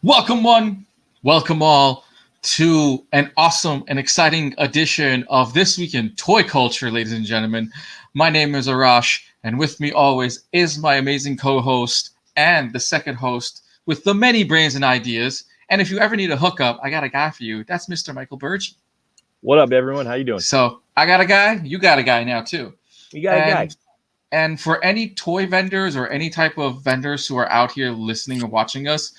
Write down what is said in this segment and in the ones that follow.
Welcome, one, welcome all to an awesome and exciting edition of This Week in Toy Culture, ladies and gentlemen. My name is Arash, and with me always is my amazing co host and the second host with the many brains and ideas. And if you ever need a hookup, I got a guy for you. That's Mr. Michael Burge. What up, everyone? How you doing? So I got a guy, you got a guy now, too. You got a guy. And for any toy vendors or any type of vendors who are out here listening and watching us,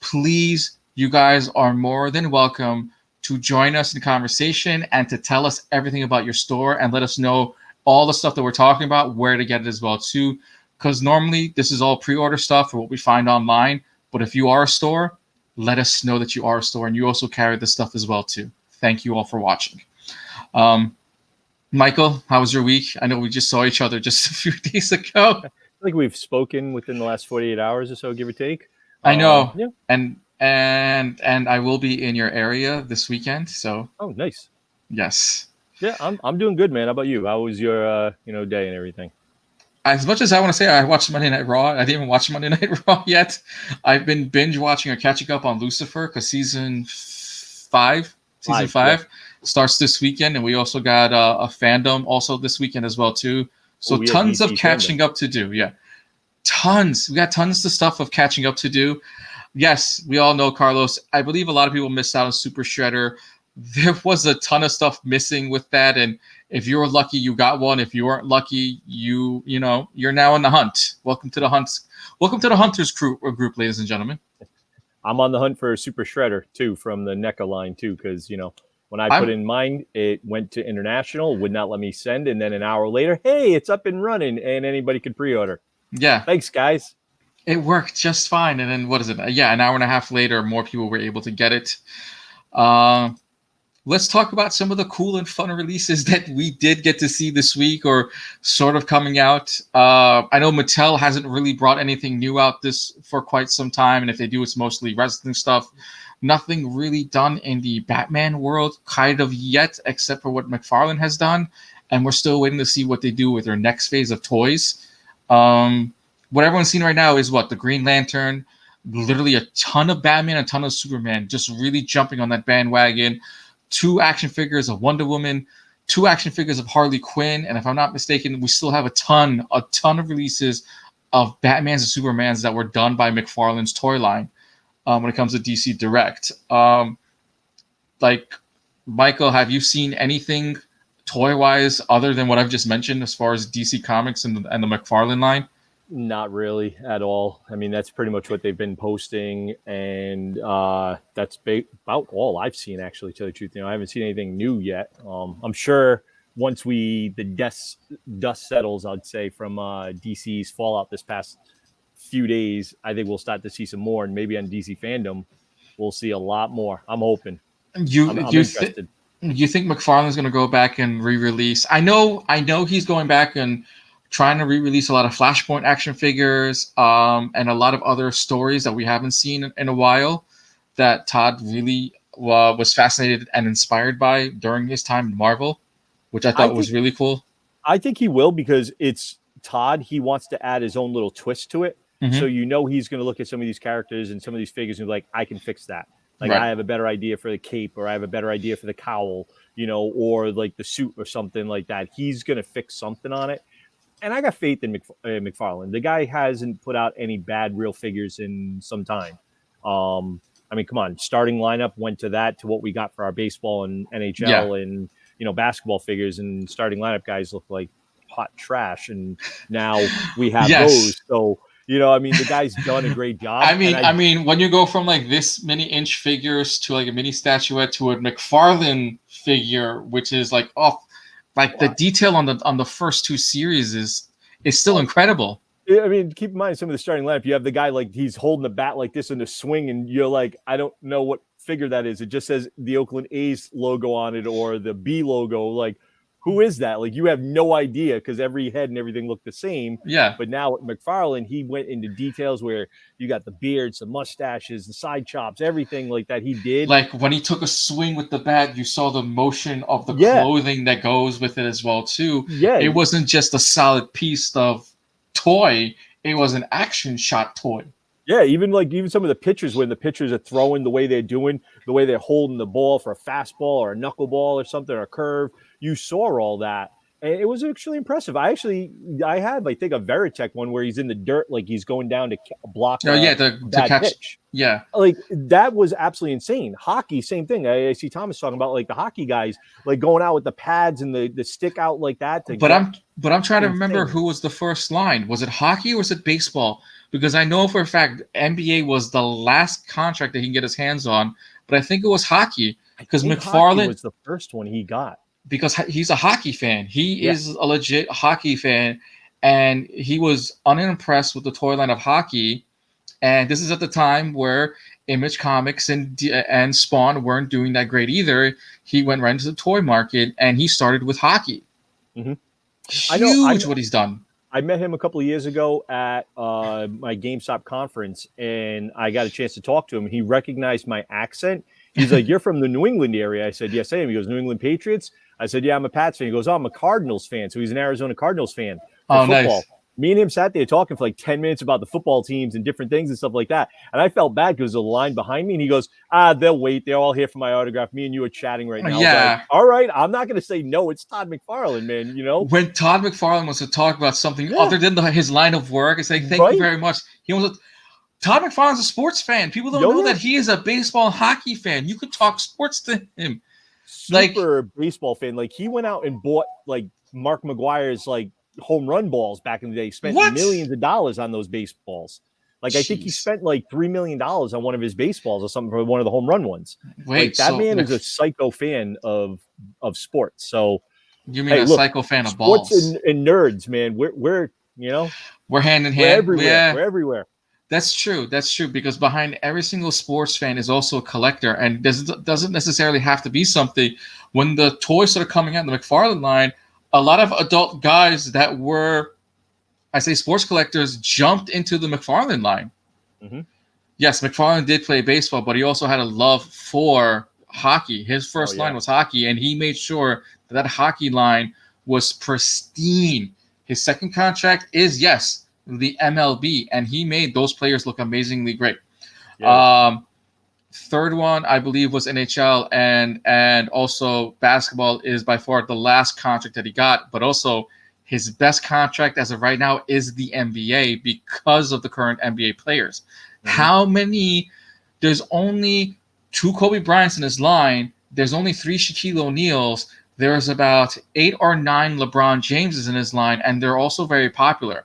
please, you guys are more than welcome to join us in conversation and to tell us everything about your store and let us know all the stuff that we're talking about, where to get it as well too. Because normally this is all pre-order stuff for what we find online. But if you are a store, let us know that you are a store and you also carry this stuff as well too. Thank you all for watching. Um, Michael, how was your week? I know we just saw each other just a few days ago. I think we've spoken within the last 48 hours or so, give or take. I know, Yeah. and I will be in your area this weekend. So Oh, nice. yes, Yeah, I'm doing good, man. How about you? How was your day and everything? as much as I want to say I watched Monday Night Raw, I didn't even watch Monday Night Raw yet. I've been binge watching or catching up on Lucifer because season five starts this weekend, and we also got a fandom also this weekend as well too. So Oh, yeah, tons of DC catching fandom. up to do. Yeah, tons. We got tons of stuff of catching up to do. Yes, we all know Carlos. I believe a lot of people missed out on Super Shredder. There was a ton of stuff missing with that, and if you were lucky, you got one. If you weren't lucky, you're now in the hunt. Welcome to the hunt. Welcome to the Hunters group, ladies and gentlemen. I'm on the hunt for a Super Shredder too from the NECA line too, because when I put I'm in mine, it went to international, would not let me send, and then an hour later, hey, it's up and running, and anybody could pre-order. yeah, Thanks, guys. it worked just fine. And then what is it? Yeah, an hour and a half later, more people were able to get it. Uh, let's talk about some of the cool and fun releases that we did get to see this week or sort of coming out. I know Mattel hasn't really brought anything new out this for quite some time, and if they do, it's mostly wrestling stuff. Nothing really done in the Batman world, kind of yet, except for what McFarlane has done, and we're still waiting to see what they do with their next phase of toys. Um, what everyone's seen right now is what the Green Lantern, literally a ton of Batman, a ton of Superman, just really jumping on that bandwagon. Two action figures of Wonder Woman, two action figures of Harley Quinn, and if I'm not mistaken, we still have a ton of releases of Batmans and Supermans that were done by McFarlane's toy line when it comes to DC Direct. Like Michael, have you seen anything toy wise other than what I've just mentioned as far as DC Comics and the McFarlane line? Not really at all. I mean, that's pretty much what they've been posting, and that's about all I've seen. Actually, to tell you the truth, I haven't seen anything new yet. I'm sure once the dust settles, I'd say from DC's fallout this past few days, I think we'll start to see some more, and maybe on DC fandom, we'll see a lot more. I'm hoping. You I'm you th- interested. you think McFarlane's going to go back and re-release? I know he's going back and trying to re-release a lot of Flashpoint action figures, and a lot of other stories that we haven't seen in a while that Todd really was fascinated and inspired by during his time in Marvel, which I I thought was think really cool. I think he will because it's Todd. He wants to add his own little twist to it. So Hmm. he's going to look at some of these characters and some of these figures and be like, I can fix that. Like Right. I have a better idea for the cape, or I have a better idea for the cowl, or like the suit or something like that. He's going to fix something on it. And I got faith in McFarlane. The guy hasn't put out any bad real figures in some time. I mean, come on, starting lineup went to what we got for our baseball and Yeah. NHL and basketball figures, and starting lineup guys look like hot trash, and now we have Yes. those. So I mean, the guy's done a great I job, and mean, I mean, when you go from like this many inch figures to like a mini statuette to a McFarlane figure, which is like off, like the well, detail on the first two series is still well, incredible. I mean, keep in mind some of the starting lineup. You have the guy like he's holding the bat like this in the swing, and you're like, I don't know what figure that is. It just says the Oakland A's logo on it or the B logo. Like, who is that? Like, you have no idea because every head and everything looked the same. Yeah, But now with McFarlane, he went into details where you got the beards, the mustaches, the side chops, everything like that. He did. like when he took a swing with the bat, you saw the motion of the Yeah, clothing that goes with it as well too. yeah. It wasn't just a solid piece of toy; it was an action shot toy. Yeah, even some of the pitchers, when the pitchers are throwing the way they're doing, the way they're holding the ball for a fastball or a knuckleball or something, or a curve, you saw all that. And it was actually impressive. I had, I think, a Veritek one where he's in the dirt, like he's going down to block Oh yeah, a to bad catch. pitch. Yeah, Like that was absolutely insane. Hockey, same thing. I see Thomas talking about like the hockey guys, like going out with the pads and the stick out like that to but get I'm trying to remember insane. who was the first line. Was it hockey or was it baseball? Because I know for a fact NBA was the last contract that he can get his hands on, but I think it was hockey I because think hockey McFarland, was the first one he got. because he's a hockey fan. He Yeah. is a legit hockey fan, and he was unimpressed with the toy line of hockey. And this is at the time where Image Comics and Spawn weren't doing that great either. He went right into the toy market, and he started with hockey. Mhm. Huge what he's done. I met him a couple of years ago at my GameStop conference, and I got a chance to talk to him. He recognized my accent. He's like, "You're from the New England area." I said, "Yes, I am." He goes, "New England Patriots?" I said, "Yeah, I'm a Pats fan." He goes, "Oh, I'm a Cardinals fan." So he's an Arizona Cardinals fan for Oh, football. nice. Me and him sat there talking for like 10 minutes about the football teams and different things and stuff like that. And I felt bad because there was a line behind me, and he goes, they'll wait. They're all here for my autograph. Me and you are chatting right now. I was like, all right, I'm not going to say no. It's Todd McFarlane, man, you know? When Todd McFarlane wants to talk about something other than his line of work, it's like, thank you very much. He wants to, Todd McFarlane's a sports fan. People don't know that he is a baseball and hockey fan. You could talk sports to him. Super baseball fan. Like, he went out and bought, like, Mark McGwire's, like, home run balls back in the day. He spent millions of dollars on those baseballs. Like, I think he spent like $3 million on one of his baseballs or something for one of the home run ones. Like, that man is a psycho fan of sports. So you mean a psycho fan of balls? Sports and nerds, man. We're you know, we're hand in hand. We're everywhere. Yeah. We're everywhere. That's true. That's true, because behind every single sports fan is also a collector, and doesn't necessarily have to be something. When the toys started coming out in the McFarlane line, a lot of adult guys that were, I say, sports collectors jumped into the McFarlane line. Mm-hmm. Yes, McFarlane did play baseball, but he also had a love for hockey. His first line was hockey, and he made sure that hockey line was pristine. His second contract is, yes, the MLB, and he made those players look amazingly great. Yeah. Third one, I believe, was NHL, and also basketball is by far the last contract that he got, but also his best contract as of right now is the NBA because of the current NBA players. Mm-hmm. How many? There's only 2 Kobe Bryants in his line. There's only 3 Shaquille O'Neals. There's about 8 or 9 LeBron Jameses in his line, and they're also very popular.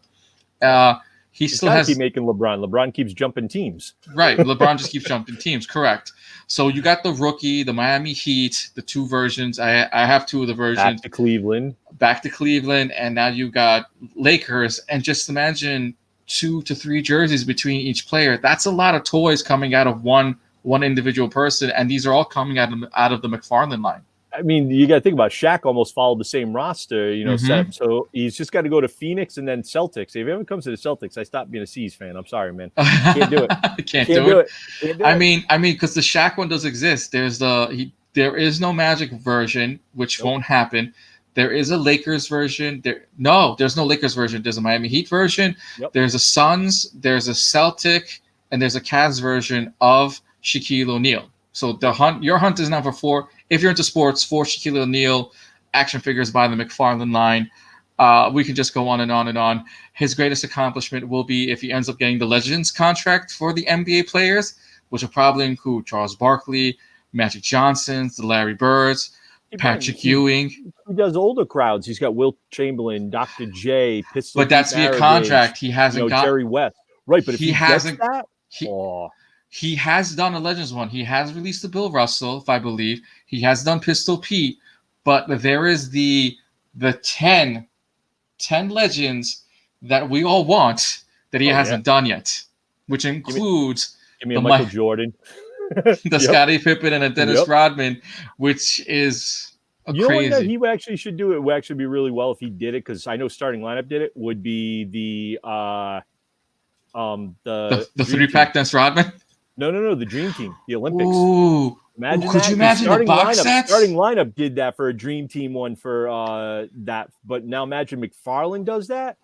He still has keep making LeBron. LeBron keeps jumping teams. Right. LeBron just keeps jumping teams. Correct. So you got the rookie, the Miami Heat, the 2 versions. I have 2 of the versions. Back to Cleveland. And now you got Lakers. And just imagine 2 to 3 jerseys between each player. That's a lot of toys coming out of one individual person. And these are all coming out of the McFarlane line. I mean, you got to think about Shaq almost followed the same roster, you know, mm-hmm. So he's just got to go to Phoenix and then Celtics. If he ever comes to the Celtics, I stopped being a C's fan. I'm sorry, man. Can't do it. Can't do it. I mean, because the Shaq one does exist. There is no Magic version, which won't happen. There is a Lakers version. There's no Lakers version. There's a Miami Heat version. Yep. There's a Suns. There's a Celtic, and there's a Cavs version of Shaquille O'Neal. So your hunt is now for 4. If you're into sports, 4 Shaquille O'Neal action figures by the McFarlane line. We can just go on and on and on. His greatest accomplishment will be if he ends up getting the Legends contract for the NBA players, which will probably include Charles Barkley, Magic Johnson, the Larry Birds, Patrick Ewing. He does older crowds. He's got Wilt Chamberlain, Dr. J, Pistol. But that's via contract. He hasn't got Jerry West. Right, but if he hasn't gets that, he has done a Legends one. He has released the Bill Russell, if I believe. He has done Pistol Pete, but there is the 10 Legends that we all want that he hasn't done yet, which includes give me a Michael Jordan, the Scottie Pippen, and a Dennis Rodman, which is crazy. Know what he actually should do? It would actually be really well if he did it, because I know Starting Lineup did it. Would be the 3-pack Dennis Rodman. No, the Dream Team, the Olympics. Ooh. Could you imagine the box sets? Starting Lineup did that for a Dream Team one for that, but now imagine McFarlane does that.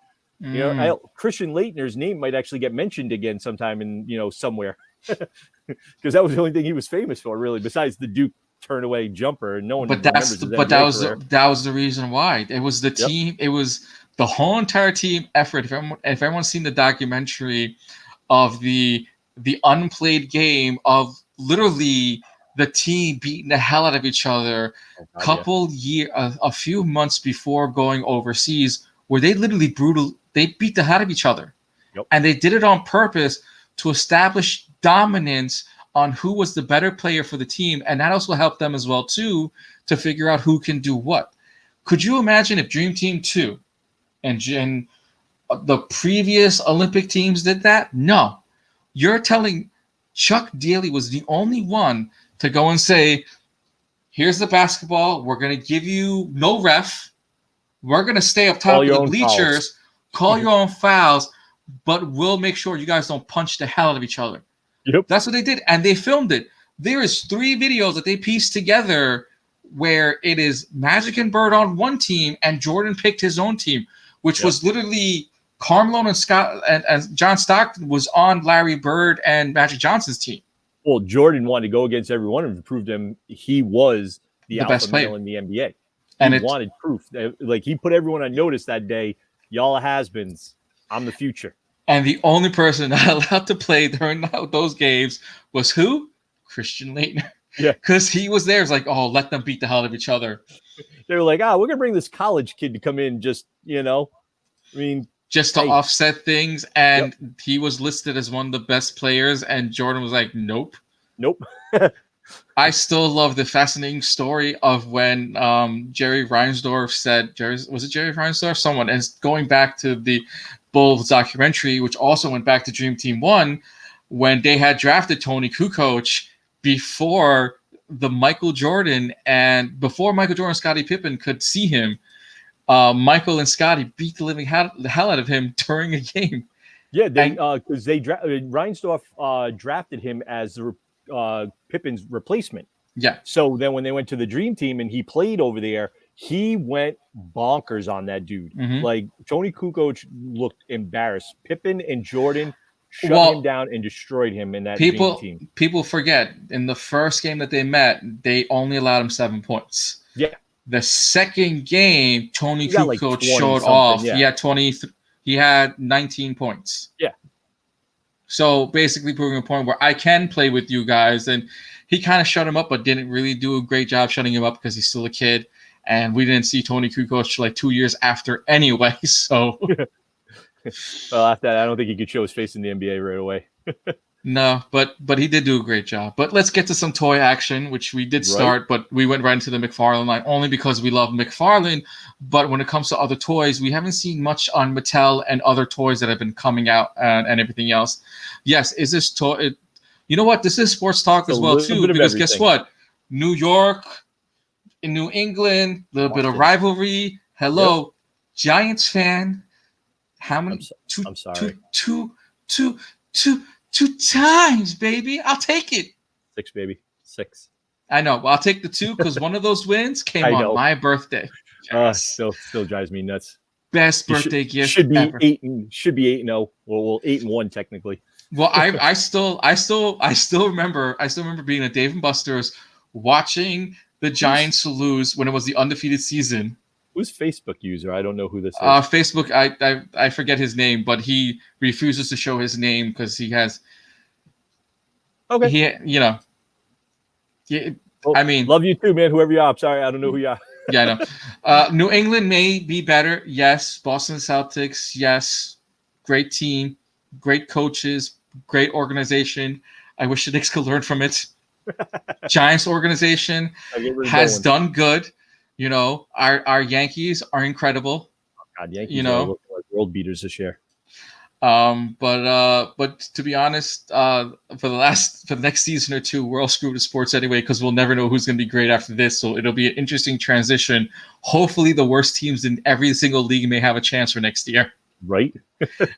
You know, Mm. Christian Leitner's name might actually get mentioned again sometime in, somewhere, because that was the only thing he was famous for, really, besides the Duke turn away jumper. No one remembers his NBA career. That was the reason why. It was the Yep. team. It was the whole entire team effort. If everyone's seen the documentary of the unplayed game of literally the team beating the hell out of each other, Oh, God, a few months before going overseas, where they literally they beat the hell out of each other, Yep. and they did it on purpose to establish dominance on who was the better player for the team, and that also helped them as well too to figure out who can do what. Could you imagine if Dream Team 2 and the previous Olympic teams did that? No. You're telling Chuck Daly was the only one to go and say, here's the basketball. We're going to give you no ref. We're going to stay up top of the bleachers, call your own fouls, but we'll make sure you guys don't punch the hell out of each other. Yep. That's what they did, and they filmed it. There is 3 videos that they pieced together where it is Magic and Bird on one team, and Jordan picked his own team, which was literally Carmelo and Scott and John Stockton was on Larry Bird and Magic Johnson's team. Well, Jordan wanted to go against every one of them to prove them he was the alpha best player male in the NBA. And he wanted proof. Like, he put everyone on notice that day. Y'all has-beens. I'm the future. And the only person not allowed to play during those games was who? Christian Laettner. Yeah. Because he was there. It's like, oh, let them beat the hell out of each other. They were like, we're going to bring this college kid to come in just, just to offset things. And he was listed as one of the best players. And Jordan was like, nope. I still love the fascinating story of when Jerry Reinsdorf said, was it Jerry Reinsdorf? Someone, and going back to the Bulls documentary, which also went back to Dream Team 1, when they had drafted Tony Kukoc before Michael Jordan and Scottie Pippen could see him. Michael and Scottie beat the living the hell out of him during a game. Yeah, because Reinsdorf drafted him as Pippen's replacement. Yeah. So then when they went to the Dream Team and he played over there, he went bonkers on that dude. Mm-hmm. Like, Tony Kukoc looked embarrassed. Pippen and Jordan shut him down and destroyed him in that Dream Team. People forget, in the first game that they met, they only allowed him 7 points. Yeah. The second game, Tony Kukoc showed off. Yeah. He had 20. He had 19 points. Yeah. So basically proving a point where I can play with you guys. And he kind of shut him up, but didn't really do a great job shutting him up because he's still a kid. And we didn't see Tony Kukoc like 2 years after anyway. So, well, after that, I don't think he could show his face in the NBA right away. No, but he did do a great job. But let's get to some toy action, which we did start, but we went right into the McFarlane line only because we love McFarlane. But when it comes to other toys, we haven't seen much on Mattel and other toys that have been coming out and everything else. Yes, is this toy? You know what? This is sports talk as well too, because guess what? New York, in New England, a little bit of rivalry. Hello, Giants fan. How many? I'm sorry. Two times, baby. I'll take it. 6, baby. 6. I know. Well, I'll take the 2 because one of those wins came on my birthday. Still drives me nuts. Best birthday gift should be ever. 8-0. Well, 8-1 technically. Well, I still remember being at Dave & Buster's watching the Giants lose when it was the undefeated season. Who's Facebook user? I don't know who this is. Facebook, I forget his name, but he refuses to show his name because he has. Okay. I mean, love you too, man. Whoever you are. I'm sorry, I don't know who you are. Yeah, I know. New England may be better. Yes. Boston Celtics. Yes. Great team, great coaches, great organization. I wish the Knicks could learn from it. Giants organization has done good. Our Yankees are incredible. God, Yankees are looking like world beaters this year. But to be honest, for the next season or two, we're all screwed with sports anyway because we'll never know who's going to be great after this. So it'll be an interesting transition. Hopefully, the worst teams in every single league may have a chance for next year. Right?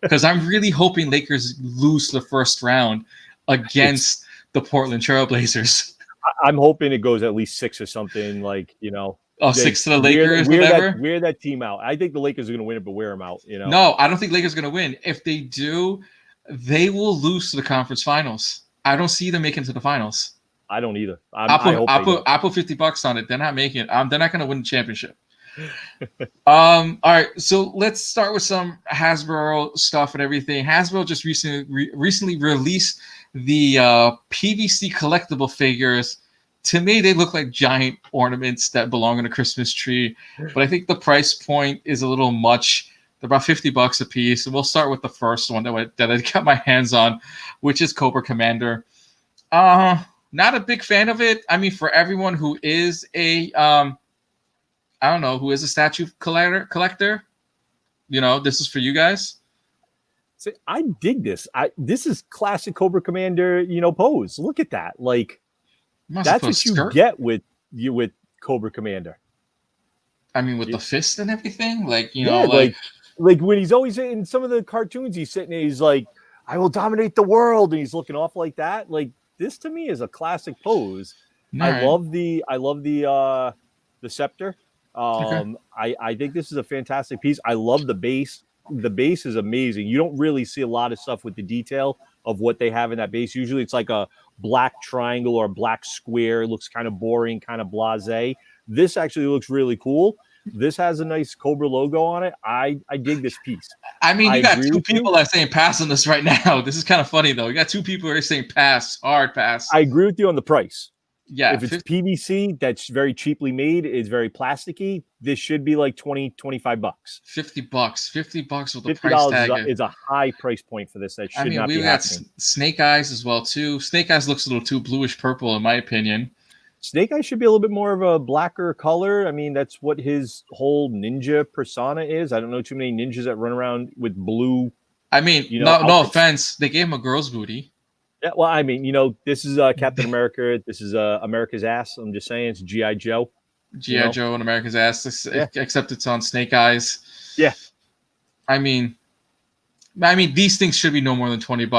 Because I'm really hoping Lakers lose the first round against the Portland Trail Blazers. I'm hoping it goes at least 6 or something. Oh, They 6 to the Lakers, whatever. Wear that team out. I think the Lakers are going to win it, but wear them out. You know. No, I don't think Lakers are going to win. If they do, they will lose to the conference finals. I don't see them making it to the finals. I don't either. I'll put $50 on it. They're not making it. They're not going to win the championship. All right, so let's start with some Hasbro stuff and everything. Hasbro just recently released the PVC collectible figures. To me, they look like giant ornaments that belong in a Christmas tree, but I think the price point is a little much. They're about $50 a piece, and we'll start with the first one that I got my hands on, which is Cobra Commander. Not a big fan of it. I mean, for everyone who is a who is a statue collector, this is for you guys. See, I dig this. This is classic Cobra Commander, pose. Look at that. Like, that's what you get with Cobra Commander. I mean, with the fist and everything, like when he's always in some of the cartoons, he's sitting there, he's like, "I will dominate the world," and he's looking off like that. Like, this to me is a classic pose. I love the scepter. I think this is a fantastic piece. I love the base. The base is amazing. You don't really see a lot of stuff with the detail of what they have in that base. Usually it's like a black triangle or a black square. It looks kind of boring, kind of blasé. This actually looks really cool. This has a nice Cobra logo on it. I dig this piece. I mean, you got two people that are saying pass on this right now. This is kind of funny, though. You got two people who are saying pass, hard pass. I agree with you on the price. Yeah. If it's PVC, that's very cheaply made, it's very plasticky, this should be like $20, $25. $50. $50 with the price tag. Is a high price point for this. That should not be happening. We got Snake Eyes as well, too. Snake Eyes looks a little too bluish purple, in my opinion. Snake Eyes should be a little bit more of a blacker color. I mean, that's what his whole ninja persona is. I don't know too many ninjas that run around with blue. I mean, no offense. They gave him a girl's booty. Yeah, well, I mean, this is Captain America. This is America's ass. I'm just saying, it's G.I. Joe. G.I. Joe and America's ass, except it's on Snake Eyes. Yeah. I mean, these things should be no more than $20.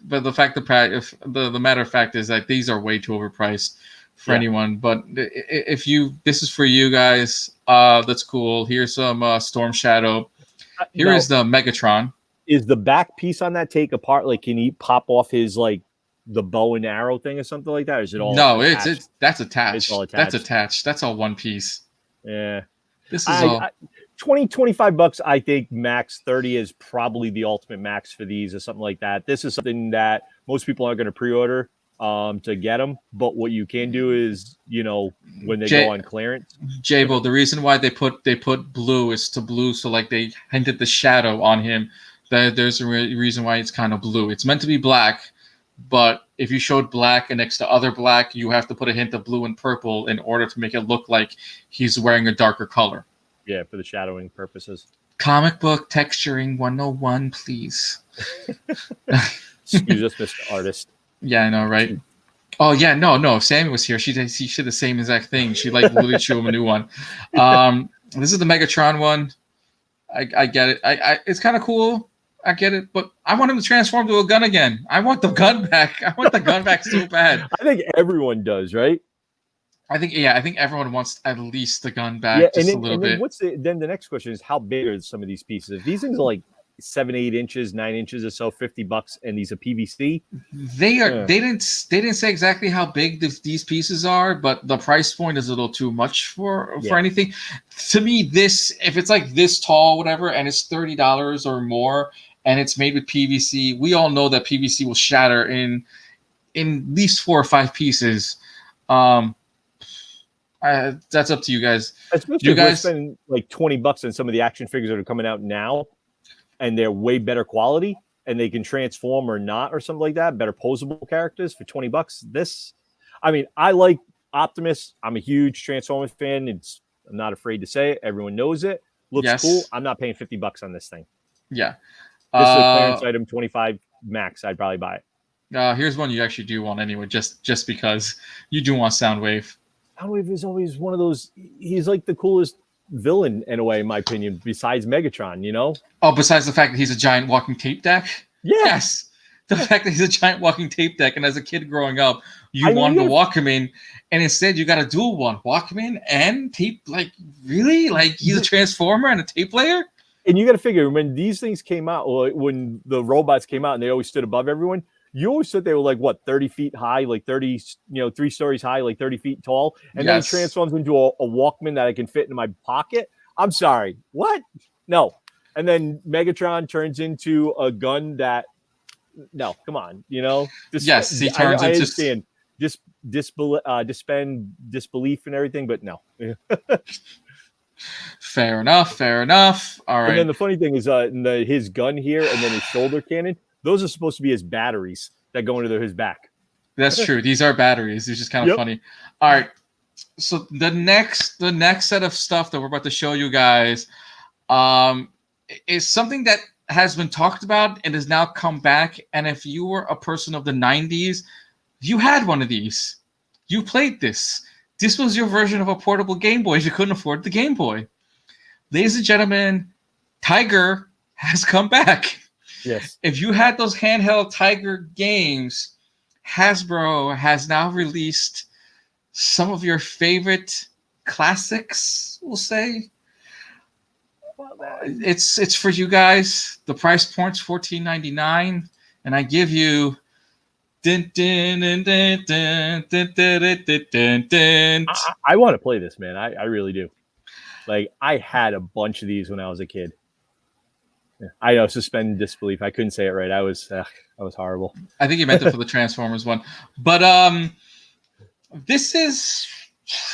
But the matter of fact is that these are way too overpriced for anyone. But if this is for you guys, that's cool. Here's some Storm Shadow. Here is the Megatron. Is the back piece on that take apart? Like, can he pop off his the bow and arrow thing or something like that? Or is it all? No, that's attached. It's all attached. That's attached. That's all one piece. Yeah. This is all $20, $25. I think max 30 is probably the ultimate max for these or something like that. This is something that most people aren't going to pre-order to get them. But what you can do is, when they go on clearance. Jabo, the reason why they put blue is to blue, so like they hinted the shadow on him. There's a reason why it's kind of blue. It's meant to be black, but if you showed black and next to other black, you have to put a hint of blue and purple in order to make it look like he's wearing a darker color. Yeah, for the shadowing purposes. Comic book texturing 101, please. Excuse us, Mr. Artist. Yeah, I know, right? Oh, yeah, no. If Sammy was here, she did the same exact thing. She literally showed him a new one. This is the Megatron one. I get it. It's kind of cool. I get it, but I want him to transform to a gun again. I want the gun back. I want the gun back so bad. I think everyone does, right? I think everyone wants at least the gun back a little bit. Then the next question is, how big are some of these pieces? If these things are like 7, 8 inches, 9 inches or so, $50, and these are PVC. They are. They didn't say exactly how big these pieces are, but the price point is a little too much for anything. To me, if it's like this tall, whatever, and it's $30 or more, and it's made with PVC, we all know that PVC will shatter in at least 4 or 5 pieces. That's up to you guys. Especially if we're spending like $20 on some of the action figures that are coming out now, and they're way better quality, and they can transform or not, or something like that. Better posable characters for $20. I like Optimus. I'm a huge Transformers fan. I'm not afraid to say it. Everyone knows it. Looks cool. I'm not paying $50 on this thing. Yeah. This is a clearance item, 25 max. I'd probably buy it. Here's one you actually do want anyway, just because you do want Soundwave. Soundwave is always one of those. He's like the coolest villain in a way, in my opinion, besides Megatron. Oh, besides the fact that he's a giant walking tape deck. Yes. The fact that he's a giant walking tape deck, and as a kid growing up, you I mean, wanted you a Walkman, and instead you got a dual one, Walkman and tape. Like, really? Like, he's a transformer and a tape player? And you got to figure when these things came out, or when the robots came out and they always stood above everyone, you always thought they were like, what, 30 feet high, like 30, 3 stories high, like 30 feet tall. And then it Yes. transforms into a Walkman that I can fit in my pocket. I'm sorry. What? No. And then Megatron turns into a gun that, no, come on, Yes, he turns I into. understand disband disbelief and everything, but no. Fair enough. All right. And then the funny thing is, his gun here and then his shoulder cannon, those are supposed to be his batteries that go into his back. That's true. These are batteries. It's just kind of funny. All right. So the next set of stuff that we're about to show you guys is something that has been talked about and has now come back. And if you were a person of the 90s, you had one of these. You played this. This was your version of a portable Game Boy if you couldn't afford the Game Boy. Ladies and gentlemen, Tiger has come back. Yes. If you had those handheld Tiger games, Hasbro has now released some of your favorite classics, we'll say. It's for you guys. The price point's $14.99, and I give you. I want to play this, man. I really do. Like, I had a bunch of these when I was a kid. I know, suspend disbelief. I couldn't say it right. I was horrible. I think you meant it for the Transformers one, but this is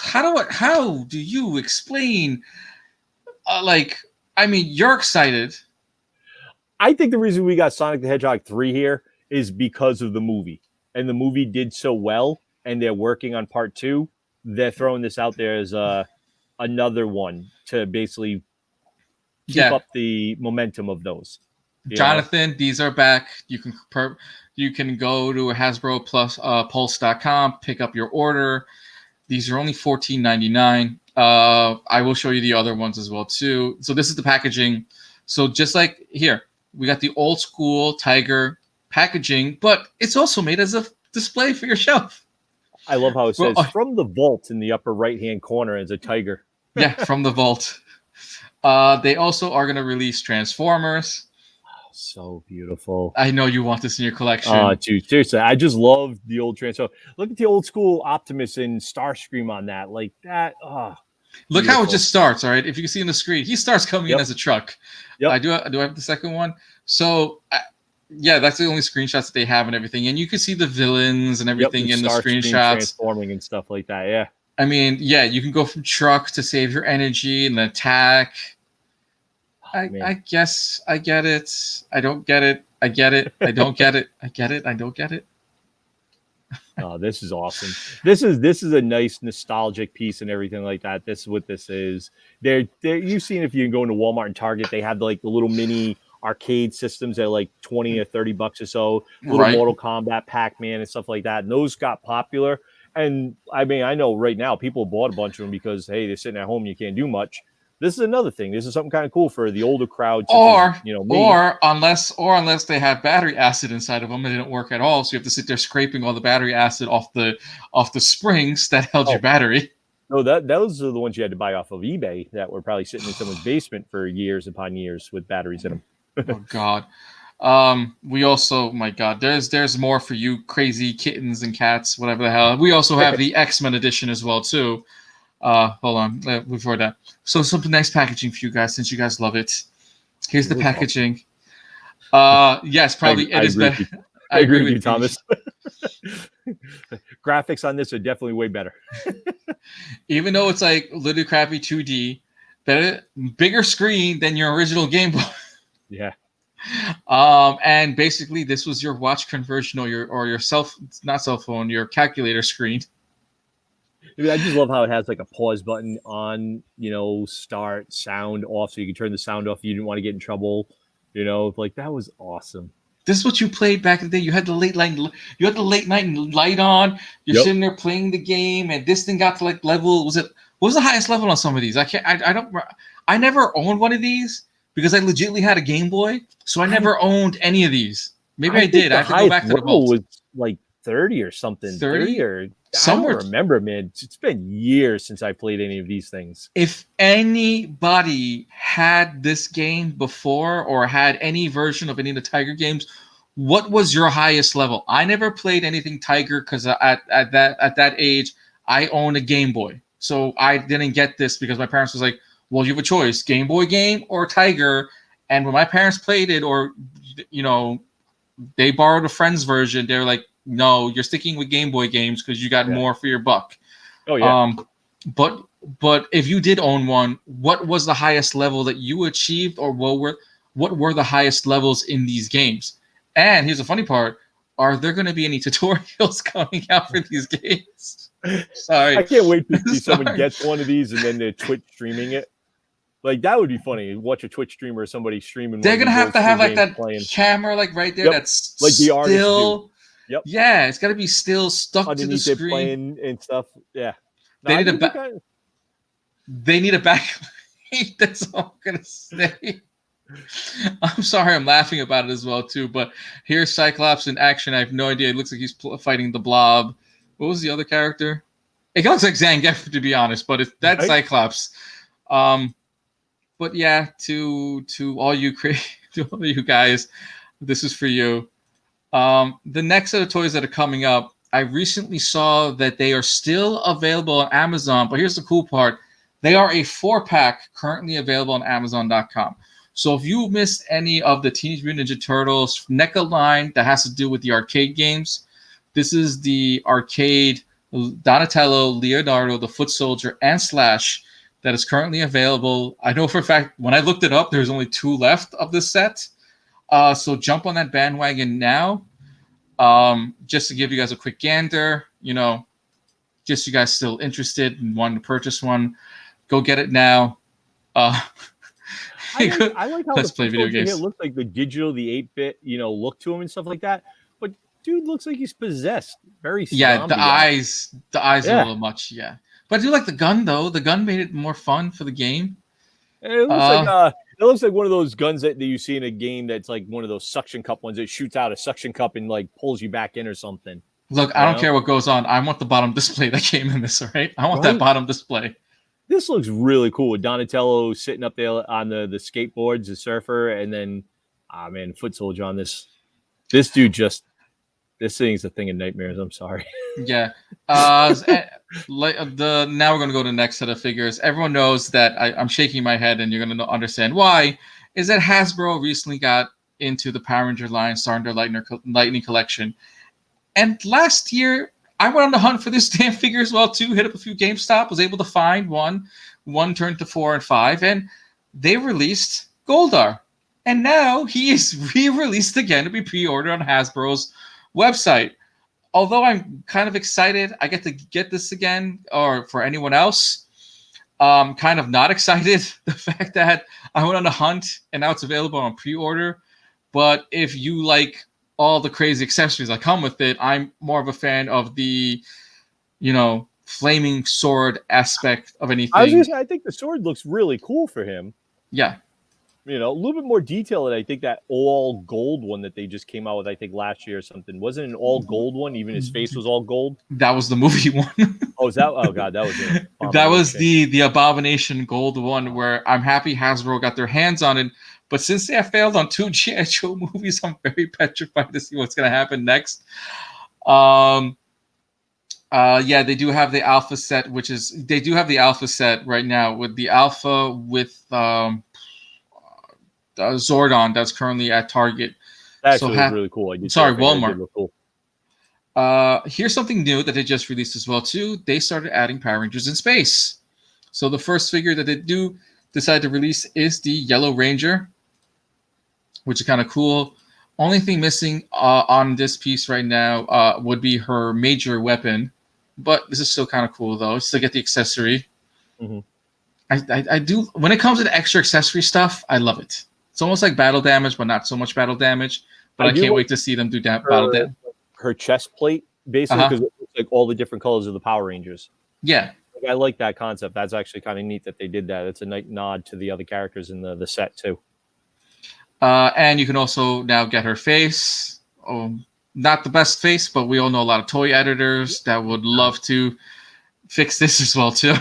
how do you explain? You're excited. I think the reason we got Sonic the Hedgehog 3 here is because of the movie, and the movie did so well, and they're working on part 2. They're throwing this out there as another one to basically keep up the momentum of those. Jonathan, these are back. You can go to Hasbro Plus Pulse.com, pick up your order. These are only $14.99. I will show you the other ones as well too. So this is the packaging. So just like here, we got the old school Tiger packaging, but it's also made as a display for your shelf. I love how it says from the vault in the upper right-hand corner as a tiger. Yeah, from the vault. They also are going to release Transformers. Oh, so beautiful. I know you want this in your collection. Dude, seriously, I just love the old Transformers. Look at the old school Optimus and Starscream on that. Like that. Look how it just starts, all right? If you can see on the screen, he starts coming in as a truck. Yep. Do I have the second one? So, that's the only screenshots that they have and everything. And you can see the villains and everything in the screenshots. Transforming and stuff like that, yeah. I mean, you can go from truck to save your energy and attack. I guess I get it. I don't get it. I get it. I don't get it. I get it. I don't get it. Oh, this is awesome. This is a nice nostalgic piece and everything like that. This is what this is. You've seen, if you can go into Walmart and Target, they have like the little mini arcade systems that are like $20 or $30 or so. Little Mortal Kombat, Pac-Man, and stuff like that. And those got popular. And I mean, I know right now people bought a bunch of them because, hey, they're sitting at home, you can't do much. This is another thing. This is something kind of cool for the older crowd. Or unless they have battery acid inside of them and they don't work at all, so you have to sit there scraping all the battery acid off the springs that held your battery. No, those are the ones you had to buy off of eBay that were probably sitting in someone's basement for years upon years with batteries in them. Oh God. We also, my God, there's more for you crazy kittens and cats, whatever the hell. We also have the X-Men edition as well too. Hold on, before that. So some nice packaging for you guys since you guys love it. Here's the packaging. Yes, probably it is better. I agree with you, Thomas. Graphics on this are definitely way better. Even though it's like little crappy 2D, bigger screen than your original Game Boy. Yeah. And basically this was your watch conversion or your not cell phone, your calculator screen. I just love how it has like a pause button on, start, sound off, so you can turn the sound off if you didn't want to get in trouble. Like that was awesome. This is what you played back in the day. You had the late night light on. You're sitting there playing the game, and this thing got to like level. What was the highest level on some of these? I never owned one of these because I legitimately had a Game Boy, so I never owned any of these. Maybe I think did. the I have to go highest back to the level vault. was like 30 or something. 30 30? or I don't Somewhere. remember, man. It's been years since I played any of these things. If anybody had this game before or had any version of any of the Tiger games, what was your highest level? I never played anything Tiger because at that age I owned a Game Boy, so I didn't get this because my parents was like, "Well, you have a choice: Game Boy game or Tiger." And when my parents played it, or you know, they borrowed a friend's version, they were like, "No, you're sticking with Game Boy games because you got Yeah. more for your buck." Oh yeah. But if you did own one, what was the highest level that you achieved, or what were the highest levels in these games? And here's the funny part: are there going to be any tutorials coming out for these games? Sorry, I can't wait to see Sorry. someone gets one of these and then they're Twitch streaming it. Like that would be funny. Watch a Twitch streamer or somebody streaming. They're gonna have to have like that playing. camera like right there. Yep. That's like the artists still. do. Yep. Yeah, it's got to be still stuck Underneath to the it screen. playing and stuff. Yeah. They need They need a back. That's all I'm gonna say. I'm sorry, I'm laughing about it as well too. But here's Cyclops in action. I have no idea. It looks like he's fighting the Blob. What was the other character? It looks like Zangief, to be honest, but that's Right. Cyclops. But yeah, to all you to all you guys, this is for you. The next set of toys that are coming up, I recently saw that they are still available on Amazon. But here's the cool part: they are a 4-pack currently available on Amazon.com. So if you missed any of the Teenage Mutant Ninja Turtles NECA line that has to do with the arcade games, this is the arcade Donatello, Leonardo, the Foot Soldier, and Slash that is currently available. I know for a fact when I looked it up, there's only 2 left of this set. So jump on that bandwagon now. Just to give you guys a quick gander, just you guys still interested and wanting to purchase one, go get it now. I like how Let's the play video games. It looks like the digital, the 8-bit, look to him and stuff like that. But dude looks like he's possessed. Very the eyes are a little much. Yeah, but I do like the gun though. The gun made it more fun for the game. It looks like one of those guns that you see in a game that's like one of those suction cup ones that shoots out a suction cup and like pulls you back in or something. Look, I don't care what goes on. I want the bottom display that came in this. All right, I want that bottom display. This looks really cool with Donatello sitting up there on the skateboards, the surfer, and then, Foot Soldier on this. This dude this thing's a thing of nightmares. I'm sorry. Yeah. Now we're going to go to the next set of figures. Everyone knows that I'm shaking my head, and you're going to understand why. Is that Hasbro recently got into the Power Ranger line, starting their Lightning collection. And last year, I went on the hunt for this damn figure as well too. Hit up a few GameStop, was able to find one turned to 4 and 5, and they released Goldar. And now he is re-released again to be pre-ordered on Hasbro's website. Although I'm kind of excited, I get to get this again, or for anyone else, kind of not excited. The fact that I went on a hunt and now it's available on pre-order. But if you like all the crazy accessories that come with it, I'm more of a fan of the, flaming sword aspect of anything. I think the sword looks really cool for him. Yeah. A little bit more detail than I think that all gold one that they just came out with, I think last year or something. Wasn't an all gold one? Even his face was all gold. That was the movie one. Oh, is that? Oh God, that was it. That was the Abomination gold one, where I'm happy Hasbro got their hands on it. But since they have failed on 2 G.I. Joe movies, I'm very petrified to see what's going to happen next. They do have the Alpha set, they do have the Alpha set right now with the Alpha with Zordon that's currently at Target. That's really cool. Walmart. Cool. Here's something new that they just released as well too. They started adding Power Rangers in space. So the first figure that they do decide to release is the Yellow Ranger, which is kind of cool. Only thing missing on this piece right now would be her major weapon, but this is still kind of cool though. Still get the accessory. Mm-hmm. I do, when it comes to the extra accessory stuff, I love it. It's almost like battle damage, but not so much battle damage. But I can't wait to see them do battle damage. Her chest plate, basically, because it looks like all the different colors of the Power Rangers. Yeah. I like that concept. That's actually kind of neat that they did that. It's a nice nod to the other characters in the set, too. And you can also now get her face. not the best face, but we all know a lot of toy editors that would love to fix this as well too.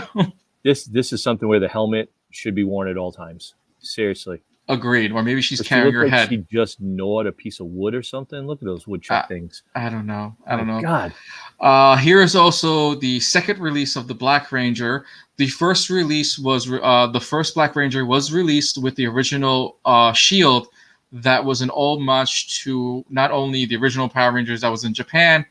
This is something where the helmet should be worn at all times. Seriously. Agreed. Or maybe she's Does she carrying look her like head. she just gnawed a piece of wood or something? Look at those woodchuck things. I don't know. I don't know. God. Here is also the second release of the Black Ranger. The first release was the first Black Ranger was released with the original shield. That was an homage to not only the original Power Rangers that was in Japan,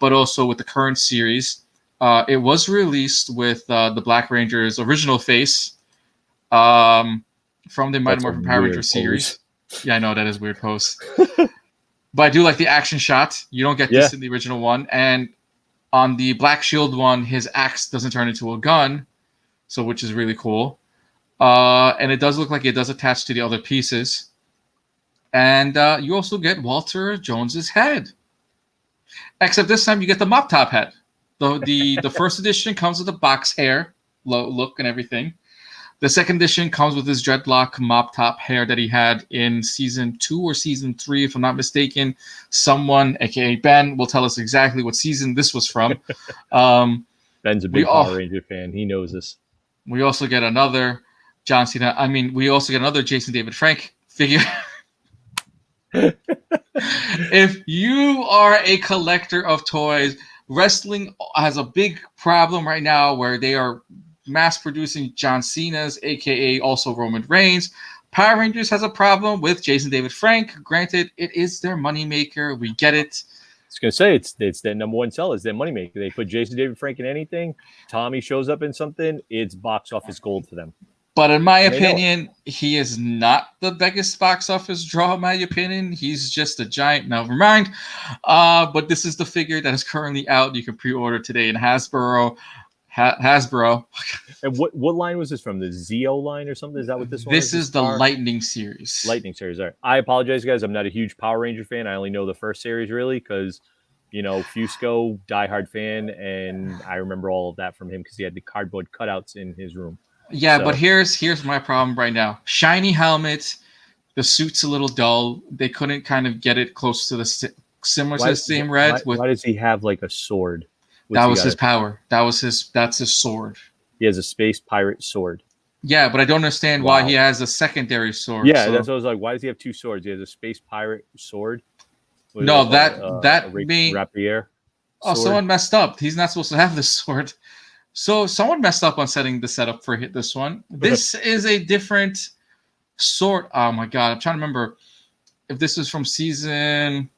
but also with the current series. It was released with the Black Ranger's original face from the Mighty Morphin Power Ranger series. Yeah, I know that is a weird pose. But I do like the action shot. You don't get this in the original one. And on the Black Shield one, his axe doesn't turn into a gun, so which is really cool. And it does look like it does attach to the other pieces. And you also get Walter Jones's head. Except this time you get the mop top head. The first edition comes with a box hair look and everything. The second edition comes with his dreadlock mop top hair that he had in season 2 or season 3, if I'm not mistaken. Someone, aka Ben, will tell us exactly what season this was from. Ben's a big Power Ranger fan. He knows this. We also get another John Cena. I mean, we also get another Jason David Frank figure. If you are a collector of toys, wrestling has a big problem right now where they are mass producing John Cena's, aka also Roman Reigns. Power Rangers has a problem with Jason David Frank. Granted, it is their moneymaker. We get it. I was gonna say it's their number one seller, it's their moneymaker. They put Jason David Frank in anything. Tommy shows up in something, it's box office gold for them. But in my opinion, he is not the biggest box office draw, in my opinion. He's just a giant. Never mind. But this is the figure that is currently out. You can pre-order today in Hasbro. And what line was this from? The Zeo line or something? Is that what this one is? This is the Lightning series. Lightning series. All right. I apologize, guys. I'm not a huge Power Ranger fan. I only know the first series, really, because, Fusco, diehard fan, and I remember all of that from him because he had the cardboard cutouts in his room. Yeah, but here's my problem right now. Shiny helmet. The suit's a little dull. They couldn't kind of get it close to the similar to the same red. Why does he have like a sword? That was his power. That's his sword. He has a space pirate sword. Yeah, but I don't understand why he has a secondary sword. Yeah, that's what I was like. Why does he have two swords? He has a space pirate sword. No, that means rapier. Oh, someone messed up. He's not supposed to have this sword. So someone messed up on setting the setup for this one. This is a different sword. Oh my god, I'm trying to remember if this is from season.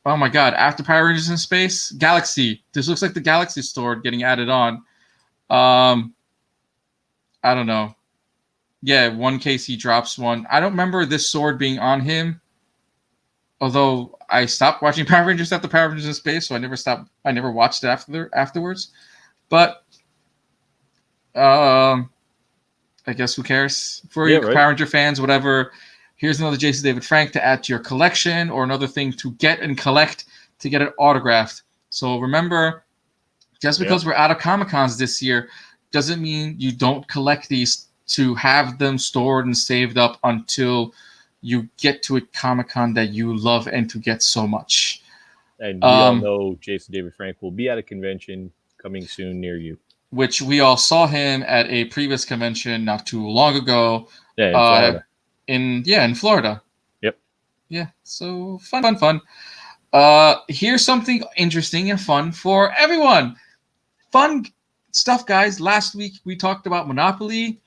Oh my god, after Power Rangers in Space, Galaxy. This looks like the Galaxy sword getting added on. I don't know. Yeah, one case he drops one. I don't remember this sword being on him. Although I stopped watching Power Rangers after Power Rangers in Space, so I never watched it afterwards. But I guess who cares? For you Power Ranger fans, whatever. Here's another Jason David Frank to add to your collection, or another thing to get and collect to get it autographed. So remember, just because we're out of Comic-Cons this year doesn't mean you don't collect these to have them stored and saved up until you get to a Comic-Con that you love and to get so much. And we all know Jason David Frank will be at a convention coming soon near you. Which we all saw him at a previous convention not too long ago. Yeah, in Florida. In Florida. Yep. Yeah, so fun. Here's something interesting and fun for everyone. Fun stuff, guys. Last week we talked about Monopoly.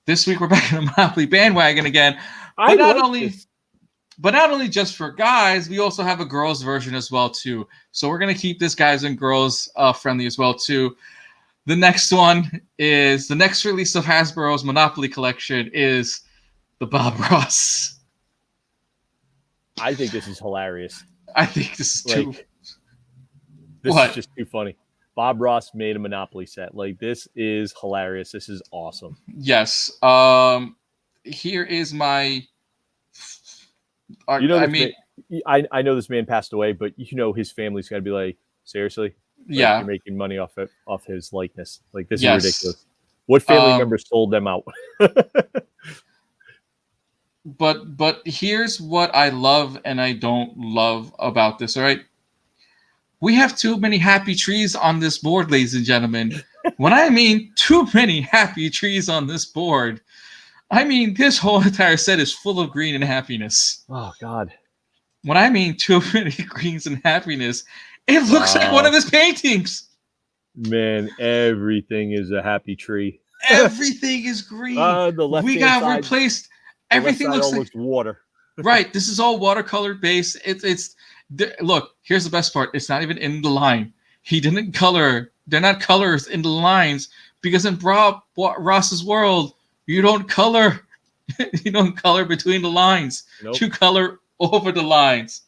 This week we're back in the Monopoly bandwagon again. But not only just for guys, we also have a girls version as well too. So we're gonna keep this guys and girls friendly as well too. The next one is the next release of Hasbro's Monopoly collection is the Bob Ross. I think this is hilarious. I think this is too. This is just too funny. Bob Ross made a Monopoly set. Like, this is hilarious. This is awesome. Yes. Here is my. I know this man passed away, but his family's got to be like, seriously. Yeah, you're making money off his likeness. Like, this is ridiculous. What family member sold them out? but here's what I love and I don't love about this. All right, we have too many happy trees on this board, ladies and gentlemen. When I mean too many happy trees on this board, I mean this whole entire set is full of green and happiness. Oh God. When I mean too many greens and happiness, it looks like one of Wow. his paintings. Man, everything is a happy tree. Everything is green. The left We hand got side, replaced. the left Everything side looks all like looks water. right. This is all watercolor based. Look. Here's the best part. It's not even in the line. He didn't color. They're not colors in the lines because in Ross's world, you don't color. You don't color between the lines. Nope. You color over the lines.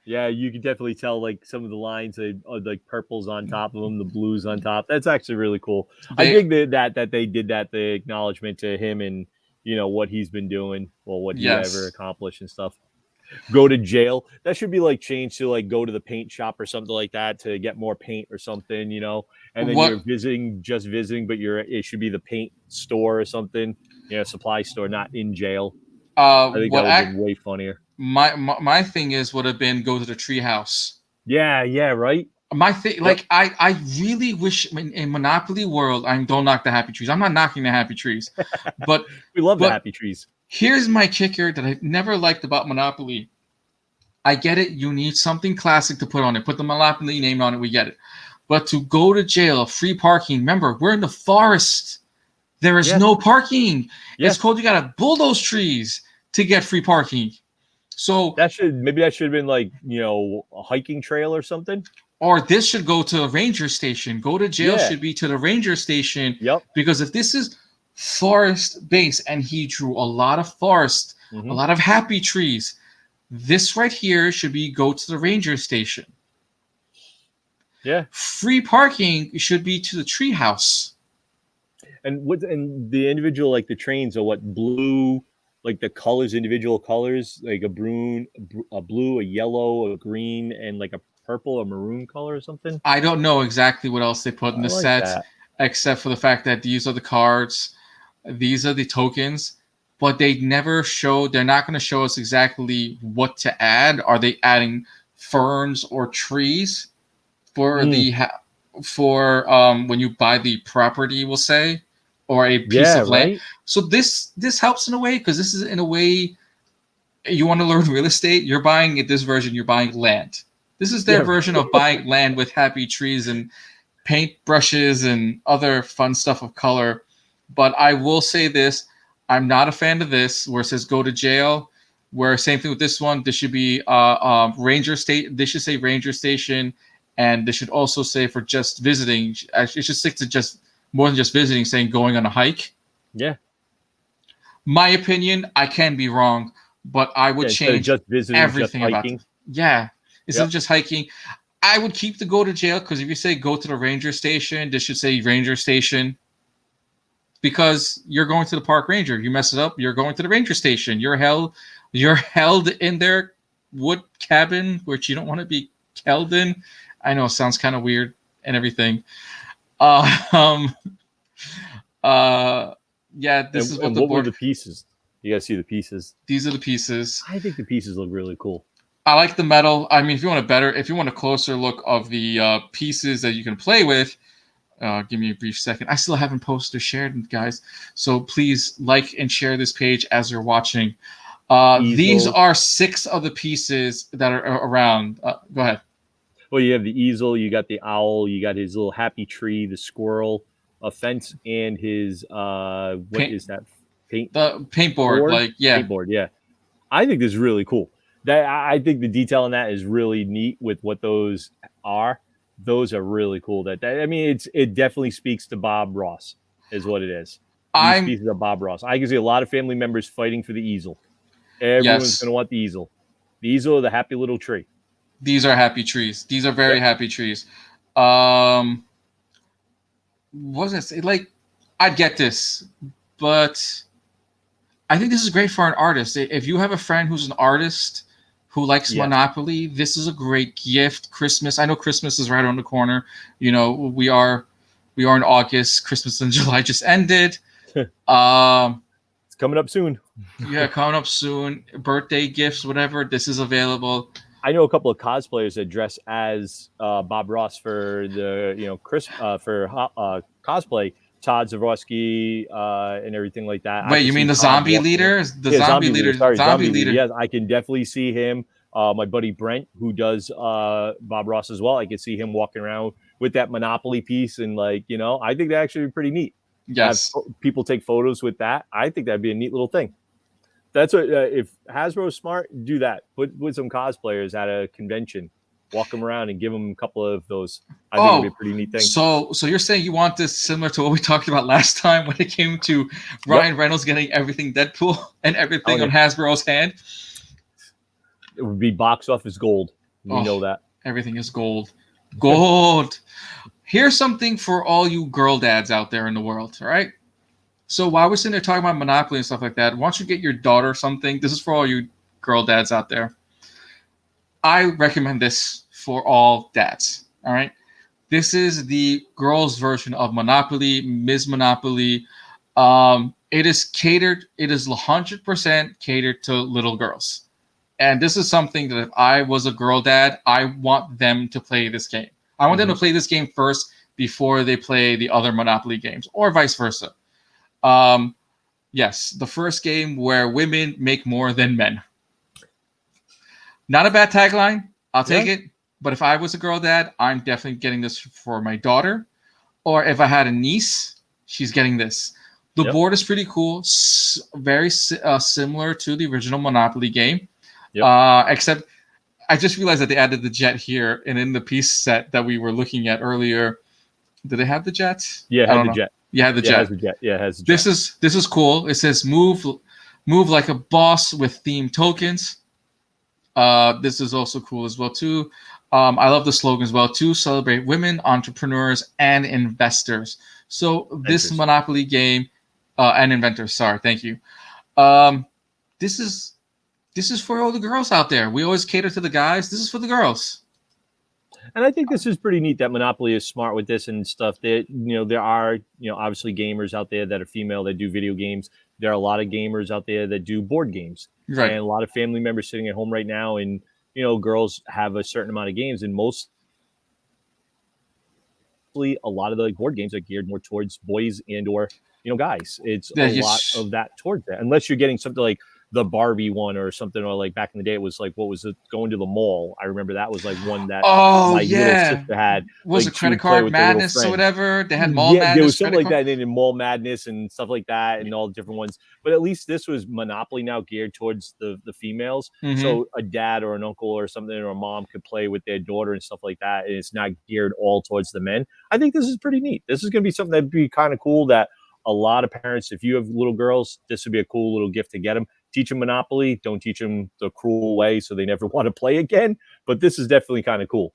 Yeah, you can definitely tell like some of the lines are like purples on top of them, the blues on top. That's actually really cool. I dig that they did that, the acknowledgement to him and what he's been doing, well, what he ever Yes. accomplished and stuff. Go to jail. That should be like changed to like go to the paint shop or something like that to get more paint or something, and then you're What just visiting, but it should be the paint store or something, supply store, not in jail. I think that what would have been way funnier. my thing is would have been go to the treehouse. Yeah, right. My thing, Yep. like I really wish in Monopoly World, I don't knock the happy trees. I'm not knocking the happy trees, but We love the but happy trees. here's my kicker that I never liked about Monopoly. I get it. You need something classic to put on it. Put the Monopoly name on it. We get it. But to go to jail, free parking. Remember, we're in the forest. There is Yes. no parking. Yes. It's called you got to bulldoze trees to get free parking. So that should have been like a hiking trail or something. or this should go to a ranger station. Go to jail Yeah. should be to the ranger station. Yep. Because if this is forest base and he drew a lot of forest, Mhm. a lot of happy trees, this right here should be go to the ranger station. Yeah. Free parking should be to the treehouse. And the individual, like the trains are what, blue, like the colors, individual colors, like a blue, a yellow, a green, and like a purple or maroon color or something. I don't know exactly what else they put in the like set, that. except for the fact that these are the cards, these are the tokens, but they never show. They're not going to show us exactly what to add. Are they adding ferns or trees for for when you buy the property? We'll say, or a piece of land. Right? So this helps in a way because this is in a way you want to learn real estate. You're buying it. This version, you're buying land. This is their version of buying land with happy trees and paint brushes and other fun stuff of color. But I will say this: I'm not a fan of this, where it says "go to jail." Where same thing with this one. This should be Ranger State. This should say Ranger Station, and this should also say for just visiting. Actually, it should stick to just more than just visiting, saying going on a hike. Yeah. My opinion, I can be wrong, but I would change just visiting, everything just about hiking. it. Yeah. Instead of just hiking, I would keep the go to jail because if you say go to the ranger station, this should say ranger station because you're going to the park ranger. You mess it up, you're going to the ranger station. You're held in their wood cabin, which you don't want to be held in. I know it sounds kind of weird and everything. Yeah, this is what the what board. were the pieces? You guys see the pieces? These are the pieces. I think the pieces look really cool. I like the metal. I mean, if you want a closer look of the pieces that you can play with, give me a brief second. I still haven't posted or shared, guys. So please like and share this page as you're watching. These are 6 of the pieces that are around. Go ahead. Well, you have the easel, you got the owl, you got his little happy tree, the squirrel, a fence, and his is that? The paintboard, board? Paintboard, yeah. I think this is really cool. I think the detail in that is really neat with what those are. Those are really cool. I mean, it definitely speaks to Bob Ross, is what it is. These pieces of Bob Ross. I can see a lot of family members fighting for the easel. Everyone's going to want the easel. The easel of the happy little tree. These are happy trees. These are very happy trees. What was it? Like, I'd get this, but I think this is great for an artist. If you have a friend who's an artist who likes Monopoly, this is a great gift. Christmas. I know Christmas is right around the corner. You know, we are in August. Christmas in July just ended. It's coming up soon. Yeah, coming up soon. Birthday gifts, whatever. This is available. I know a couple of cosplayers that dress as Bob Ross for the cosplay. Todd Zavorsky and everything like that. Wait, you mean the zombie leader? The zombie leader. Sorry, zombie leader. Yes, I can definitely see him. My buddy Brent, who does Bob Ross as well, I can see him walking around with that Monopoly piece, and I think that actually be pretty neat. Yes, have people take photos with that. I think that'd be a neat little thing. That's what if Hasbro's smart, do that. Put some cosplayers at a convention, walk them around, and give them a couple of those. I think it'd be a pretty neat thing. So you're saying you want this similar to what we talked about last time when it came to Ryan Reynolds getting everything Deadpool and everything on Hasbro's hand? It would be box office gold. We know that. Everything is gold. Gold. Here's something for all you girl dads out there in the world, all right? So while we're sitting there talking about Monopoly and stuff like that, why don't you get your daughter something? This is for all you girl dads out there. I recommend this for all dads, all right? This is the girls' version of Monopoly, Ms. Monopoly. It is 100% catered to little girls. And this is something that if I was a girl dad, I want them to play this game. I want them to play this game first before they play the other Monopoly games, or vice versa. Yes, the first game where women make more than men. Not a bad tagline. I'll take it. But if I was a girl dad, I'm definitely getting this for my daughter. Or if I had a niece, she's getting this. The board is pretty cool. Very similar to the original Monopoly game. Except I just realized that they added the jet here. And in the piece set that we were looking at earlier, did they have the jet? Yeah, it had the jet. Yeah, the jet. It has the jet. Yeah, it has the jet. This is cool. It says move like a boss with themed tokens. This is also cool as well too. I love the slogan as well too. Celebrate women, entrepreneurs, and investors. So this Monopoly game and inventors. Sorry, thank you. This is for all the girls out there. We always cater to the guys. This is for the girls. And I think this is pretty neat that Monopoly is smart with this and stuff. That there are obviously gamers out there that are female that do video games. There are a lot of gamers out there that do board games, right? And a lot of family members sitting at home right now, and girls have a certain amount of games, and mostly a lot of the board games are geared more towards boys and or guys. It's a lot of that towards that, unless you're getting something like the Barbie one or something, or like back in the day, it was like, what was it? Going to the mall. I remember that was like one that my little sister had. Was it Credit Card Madness or whatever? They had Mall Madness. There was something like that. They did Mall Madness and stuff like that, and all the different ones. But at least this was Monopoly now geared towards the females. So a dad or an uncle or something or a mom could play with their daughter and stuff like that, and it's not geared all towards the men. I think this is pretty neat. This is going to be something that'd be kind of cool. That a lot of parents, if you have little girls, this would be a cool little gift to get them. Teach them Monopoly. Don't teach them the cruel way so they never want to play again. But this is definitely kind of cool.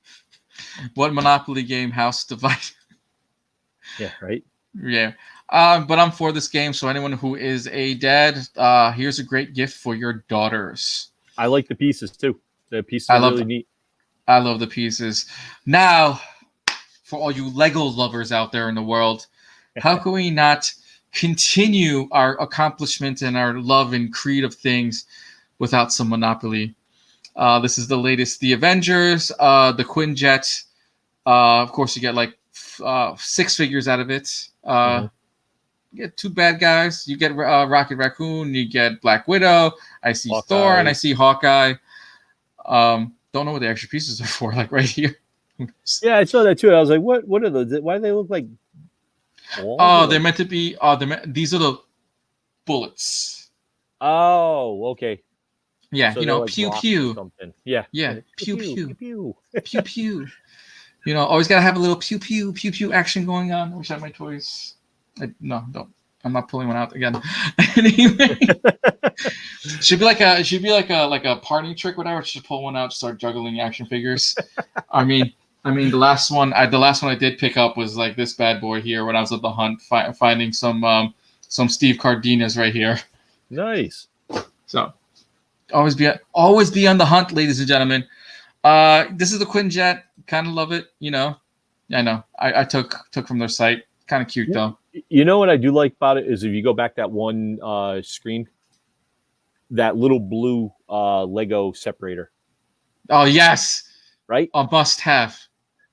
What Monopoly game? House Divide. Yeah, right? Yeah. But I'm for this game. So anyone who is a dad, here's a great gift for your daughters. I like the pieces too. The pieces are really neat. I love the pieces. Now, for all you Lego lovers out there in the world, how can we not continue our accomplishment and our love and creed of things without some Monopoly? This is the latest, the Avengers, the Quinjet. Of course, you get like 6 figures out of it. You get 2 bad guys. You get Rocket Raccoon. You get Black Widow. I see Hawkeye. Thor and I see Hawkeye. Don't know what the extra pieces are for. Like right here. Yeah, I saw that too. I was like, what are those? Why do they look like? They're meant to be. These are the bullets. Oh, okay. Yeah, so like pew pew. Yeah, pew pew pew pew pew. Always gotta have a little pew pew pew pew action going on. I wish I had my toys. No, don't. I'm not pulling one out again. Anyway, should be like a party trick, whatever. Just pull one out, start juggling action figures. I mean, the last one I did pick up was like this bad boy here when I was at the hunt, finding some Steve Cardenas right here. Nice. So always be on the hunt, ladies and gentlemen. This is the Quinjet. Kind of love it. I know. I took from their site. Kind of cute though. You know what I do like about it is if you go back that one screen, that little blue Lego separator, Oh yes, right? a must have.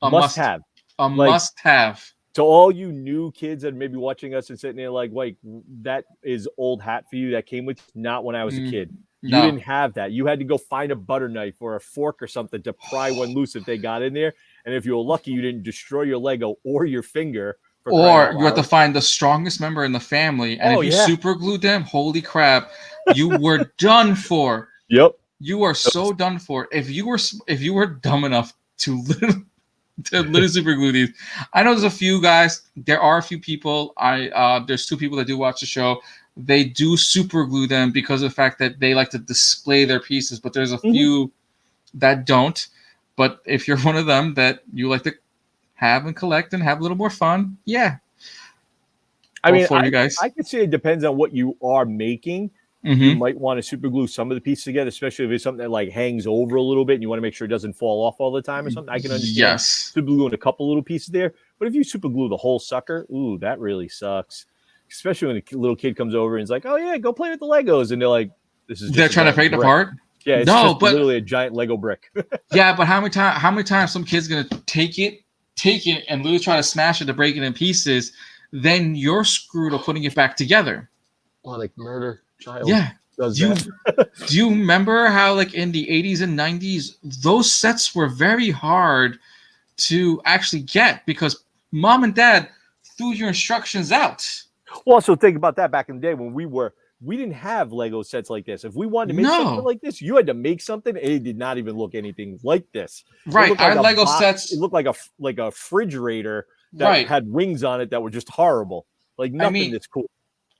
A Must have. A Like, must have. to all you new kids that may be watching us and sitting there like, wait, that is old hat for you that came with you. Not when I was a kid. You No. didn't have that. You had to go find a butter knife or a fork or something to pry one loose if they got in there. And if you were lucky, you didn't destroy your Lego or your finger. Or you have to find the strongest member in the family, and if you yeah. super glued them, holy crap, you were done for. Yep. You are so done for. If you were dumb enough to literally super glue these, I know there's a few guys. There are a few people. There's 2 people that do watch the show. They do super glue them because of the fact that they like to display their pieces. But there's a few that don't. But if you're one of them that you like to have and collect and have a little more fun, yeah. I mean, you guys. I could say it depends on what you are making. You might want to super glue some of the pieces together, especially if it's something that like hangs over a little bit and you want to make sure it doesn't fall off all the time or something. I can understand super gluing a couple little pieces there. But if you super glue the whole sucker, ooh, that really sucks. Especially when a little kid comes over and is like, "Oh yeah, go play with the Legos," and they're like, "This is." They're trying to break it apart. Yeah, it's just literally a giant Lego brick. Yeah, but how many times some kid's gonna take it, and literally try to smash it to break it in pieces? Then you're screwed of putting it back together. Well, like murder child. Yeah. Do you remember how like in the 80s and 90s those sets were very hard to actually get because mom and dad threw your instructions out? Well, also think about that back in the day when we didn't have Lego sets like this. If we wanted to make something like this, you had to make something. And it did not even look anything like this. Right. Like our Lego sets. It looked like a refrigerator that had wings on it that were just horrible. Like nothing that's cool.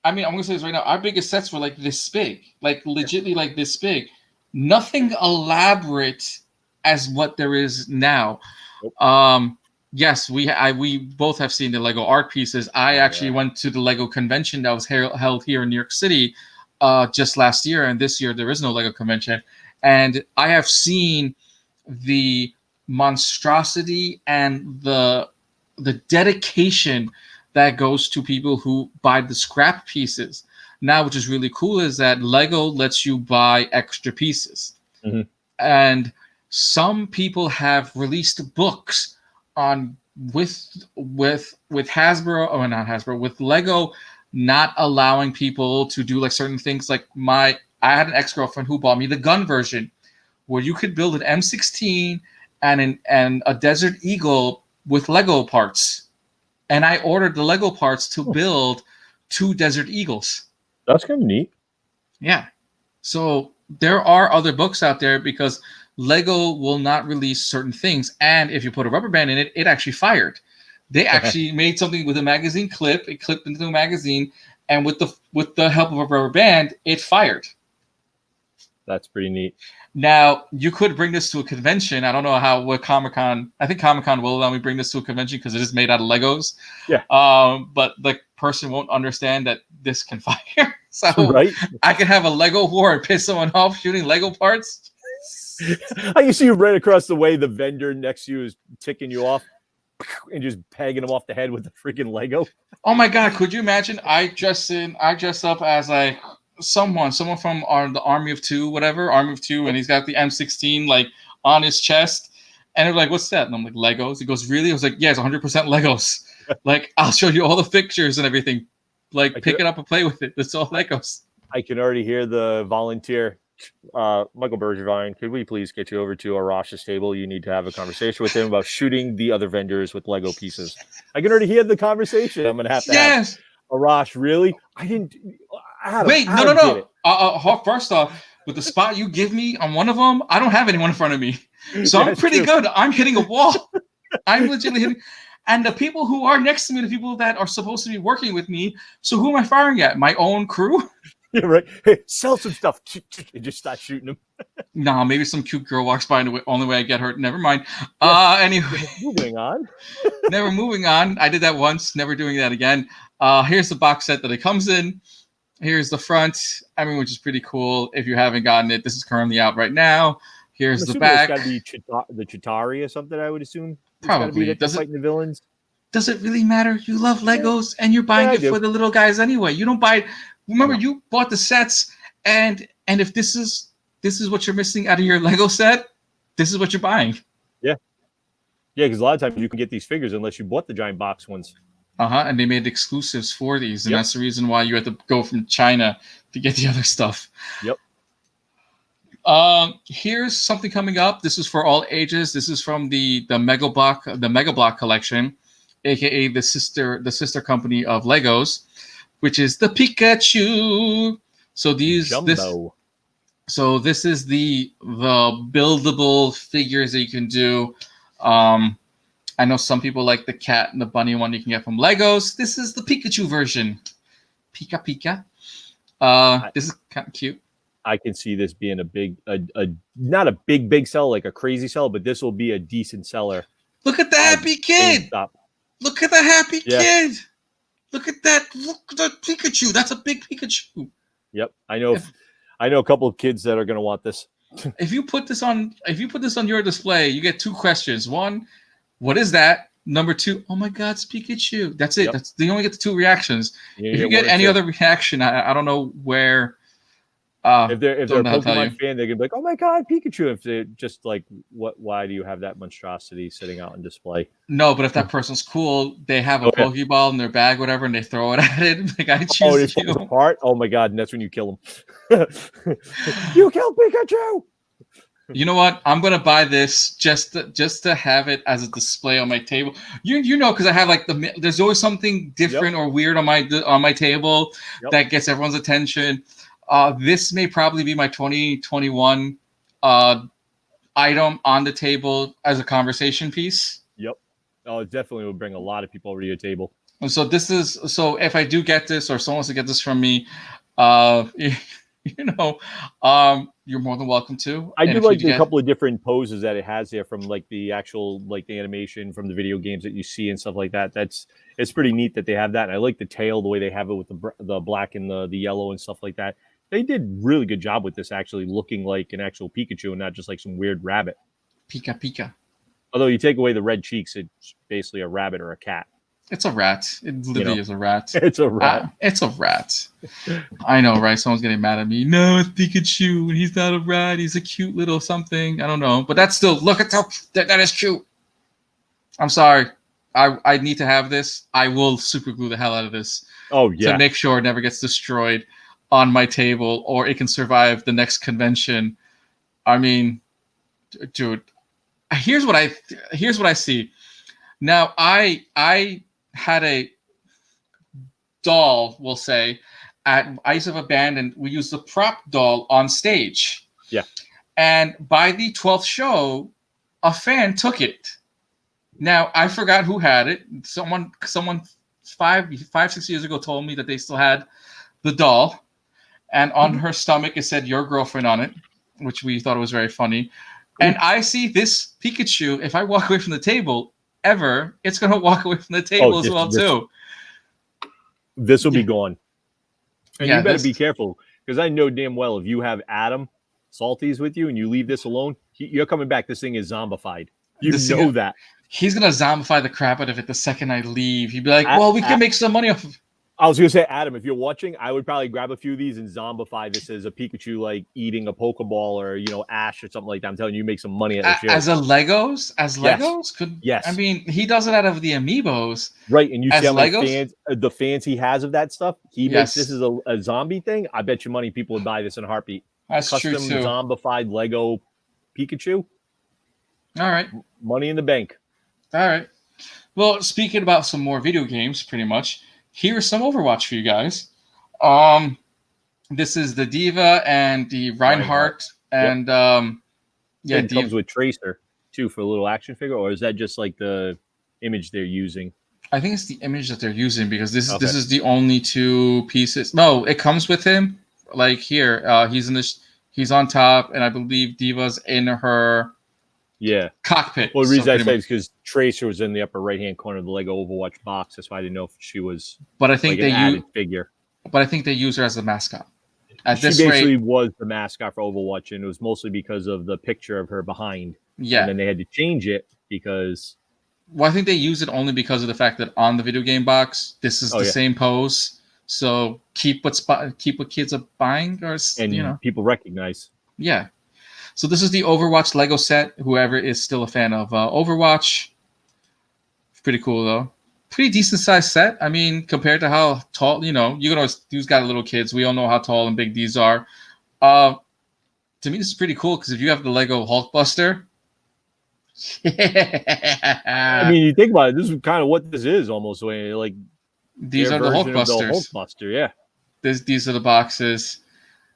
I mean, I'm going to say this right now. Our biggest sets were like this big, like legitimately like this big. Nothing elaborate as what there is now. Yes, we both have seen the Lego art pieces. I actually went to the Lego convention that was held here in New York City just last year, and this year there is no Lego convention. And I have seen the monstrosity and the dedication that goes to people who buy the scrap pieces. Now, which is really cool, is that Lego lets you buy extra pieces. And some people have released books on with Hasbro, or not Hasbro, with Lego not allowing people to do like certain things. Like I had an ex-girlfriend who bought me the gun version where you could build an M16 and a Desert Eagle with Lego parts. And I ordered the Lego parts to build 2 Desert Eagles. That's kind of neat. Yeah. So there are other books out there because Lego will not release certain things. And if you put a rubber band in it, it actually fired. They actually made something with a magazine clip. It clipped into a magazine. And with the help of a rubber band, it fired. That's pretty neat. Now, you could bring this to a convention. I don't know what Comic-Con... I think Comic-Con will allow me bring this to a convention because it is made out of Legos. Yeah. But the person won't understand that this can fire. So I can have a Lego war and piss someone off shooting Lego parts. I used to see you right across the way. The vendor next to you is ticking you off and just pegging him off the head with the freaking Lego. Oh my God. Could you imagine? I dress up as like... someone from the Army of Two, and he's got the M16 like on his chest, and they're like, "What's that?" And I'm like, "Legos." He goes, "Really?" I was like, "Yeah, it's 100% Legos. Like, I'll show you all the pictures and everything. Like, pick it up and play with it. It's all Legos." I can already hear the volunteer, Michael Bergevine. Could we please get you over to Arash's table? You need to have a conversation with him about shooting the other vendors with Lego pieces. I can already hear the conversation. I'm gonna have to have Arash. Really? Wait, no. First off, with the spot you give me on one of them, I don't have anyone in front of me. So I'm pretty good. I'm hitting a wall. I'm legitimately hitting. And the people who are next to me, the people that are supposed to be working with me, so who am I firing at? My own crew? Yeah, right. Hey, sell some stuff. And just start shooting them. Nah, maybe some cute girl walks by and the only way I get hurt. Never mind. Anyway. Moving on. Moving on. I did that once. Never doing that again. Here's the box set that it comes in. Here's the front, which is pretty cool. If you haven't gotten it, this is currently out right now. Here's the back. It's got to be the Chitauri or something, I would assume. Probably. Fighting the villains. Does it really matter? You love Legos and you're buying Yeah, I it do. for the little guys anyway. You don't buy it. Remember, No. you bought the sets, and if this is what you're missing out of your Lego set, this is what you're buying. Yeah, because a lot of times you can get these figures unless you bought the giant box ones. And they made exclusives for these, and Yep. that's the reason why you had to go from China to get the other stuff. Yep. Here's something coming up. This is for all ages. This is from the Mega Block collection, aka the sister company of Legos, which is the Pikachu. So this Jumbo. this is the buildable figures that you can do. I know some people like the cat and the bunny one you can get from Legos. This is the Pikachu version. Pika Pika. This is kind of cute. I can see this being not a big seller, like a crazy seller, but this will be a decent seller. Look at the happy kid. GameStop. Look at the happy Yeah. kid. Look at that. Look at that Pikachu. That's a big Pikachu. Yep. I know a couple of kids that are going to want this. If you put this on your display, you get two questions. One, what is that? Number two, oh my God, it's Pikachu. That's it. Yep. You only get the two reactions. If you get one or any two. other reaction, I don't know where. If they're a don't know how to tell Pokemon you. fan, they're gonna be like, "Oh my God, Pikachu!" If they're just like, "What? Why do you have that monstrosity sitting out on display?" No, but if that person's cool, they have a Okay. Pokeball in their bag, whatever, and they throw it at it. Like, I Oh, choose it falls you. apart. Oh my God, and that's when you kill him. You killed Pikachu. You know what? I'm gonna buy this just to have it as a display on my table. You know, because I have like there's always something different or weird on my table that gets everyone's attention. This may probably be my 2021 item on the table as a conversation piece. Yep. Oh, it definitely would bring a lot of people over to your table. And so if I do get this, or someone wants to get this from me, you're more than welcome to. I And do if you like a get- couple of different poses that it has there from like the actual like the animation from the video games that you see and stuff like that. It's pretty neat that they have that. And I like the tail, the way they have it with the black and the yellow and stuff like that. They did really good job with this actually looking like an actual Pikachu and not just like some weird rabbit. Pika Pika. Although you take away the red cheeks, it's basically a rabbit or a cat. It's a rat. It literally is a rat. It's a rat. It's a rat. I know, right? Someone's getting mad at me. No, it's Pikachu, and he's not a rat. He's a cute little something. I don't know, but that's still look at that is cute. I'm sorry. I need to have this. I will super glue the hell out of this. Oh yeah. To make sure it never gets destroyed on my table, or it can survive the next convention. I mean, dude, here's what I see. Now, I had a doll, we'll say, at Ice of Abandon. We used the prop doll on stage. Yeah. And by the 12th show, a fan took it. Now, I forgot who had it. Someone 5-6 years ago told me that they still had the doll. And on her stomach, it said "your girlfriend" on it, which we thought was very funny. And I see this Pikachu. If I walk away from the table, it's going to walk away from the table as well, too. This will be gone. And Yeah, you better be careful, because I know damn well if you have Adam Salties with you and you leave this alone, you're coming back. This thing is zombified. You know that. He's going to zombify the crap out of it the second I leave. He'd be like, well, we can make some money off of. I was going to say, Adam, if you're watching, I would probably grab a few of these and zombify this as a Pikachu, like eating a Pokeball or, Ash or something like that. I'm telling you, make some money at the show. As Legos? Yes. I mean, he does it out of the Amiibos. Right, and you see how many Legos? fans, the fans he has of that stuff. He makes this as a zombie thing. I bet you money people would buy this in a heartbeat. That's Custom true, too. zombified Lego Pikachu. All right. Money in the bank. All right. Well, speaking about some more video games, pretty much, here's some Overwatch for you guys. This is the Diva and the Reinhardt. And, it comes with Tracer, too, for a little action figure, or is that just like the image they're using? I think it's the image that they're using, because this is the only two pieces. No, it comes with him. Like here, he's on top, and I believe Diva's in her cockpit. Well, the reason I say is because Tracer was in the upper right-hand corner of the Lego Overwatch box. That's why I didn't know if she was. But I think like an added figure. But I think they use her as the mascot. She basically was the mascot for Overwatch, and it was mostly because of the picture of her behind. Yeah. And then they had to change it because Well, I think they use it only because of the fact that on the video game box, this is the same pose. So keep what kids are buying, or and people recognize. Yeah. So this is the Overwatch Lego set. Whoever is still a fan of Overwatch, pretty cool though. Pretty decent sized set. I mean, compared to how tall, who's got little kids. We all know how tall and big these are. To me, this is pretty cool because if you have the Lego Hulkbuster, I mean, you think about it. This is kind of what this is almost. Like these are the Hulkbusters. Hulkbuster, yeah. These are the boxes.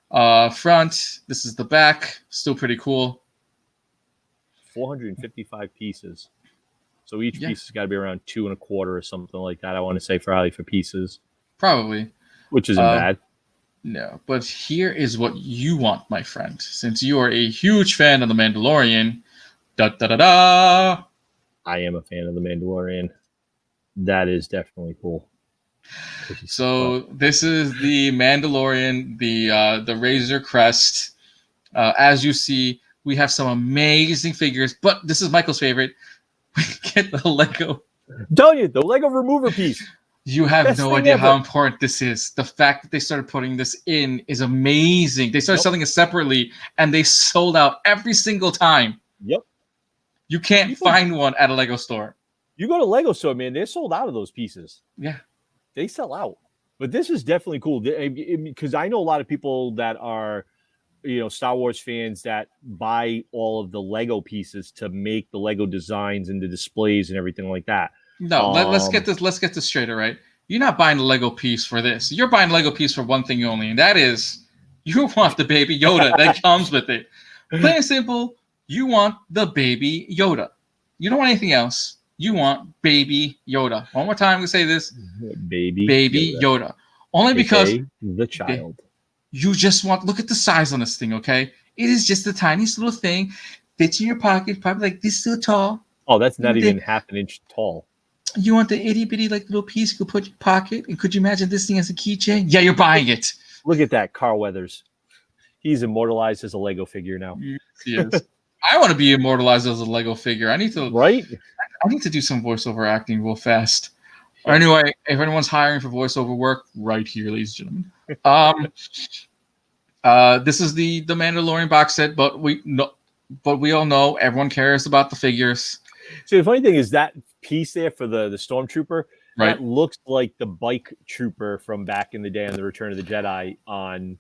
Front. This is the back. Still pretty cool. 455 pieces. So each piece has got to be around 2.25 or something like that. I want to say for pieces. Probably. Which isn't bad. No, but here is what you want, my friend. Since you are a huge fan of The Mandalorian, da-da-da-da! I am a fan of The Mandalorian. That is definitely cool. So this is the Mandalorian, the Razor Crest. As you see, we have some amazing figures, but this is Michael's favorite. We get the Lego. I'm telling you, the Lego remover piece. You have no idea how important this is. The fact that they started putting this in is amazing. They started selling it separately, and they sold out every single time. Yep. You can't find one at a Lego store. You go to Lego store, man, they're sold out of those pieces. Yeah. They sell out. But this is definitely cool because I know a lot of people that are, Star Wars fans that buy all of the Lego pieces to make the Lego designs and the displays and everything like that. No, let's get this straight, all right? You're not buying a Lego piece for this. You're buying a Lego piece for one thing only, and that is you want the baby Yoda that comes with it. Plain and simple, you want the baby Yoda. You don't want anything else. You want baby Yoda. One more time, we say this. Baby Yoda. Only because the child. You just want, look at the size on this thing, okay? It is just the tiniest little thing. Fits in your pocket, probably like this so tall. Oh, that's not even half an inch tall. You want the itty bitty like little piece you could put in your pocket? And could you imagine this thing as a keychain? Yeah, you're buying it. Look at that, Carl Weathers. He's immortalized as a Lego figure now. Yes. I want to be immortalized as a Lego figure. I need to do some voiceover acting real fast. Or anyway, if anyone's hiring for voiceover work, right here, ladies and gentlemen. This is the Mandalorian box set, but we all know everyone cares about the figures. So the funny thing is that piece there for the Stormtrooper, right, that looks like the bike trooper from back in the day on the Return of the Jedi on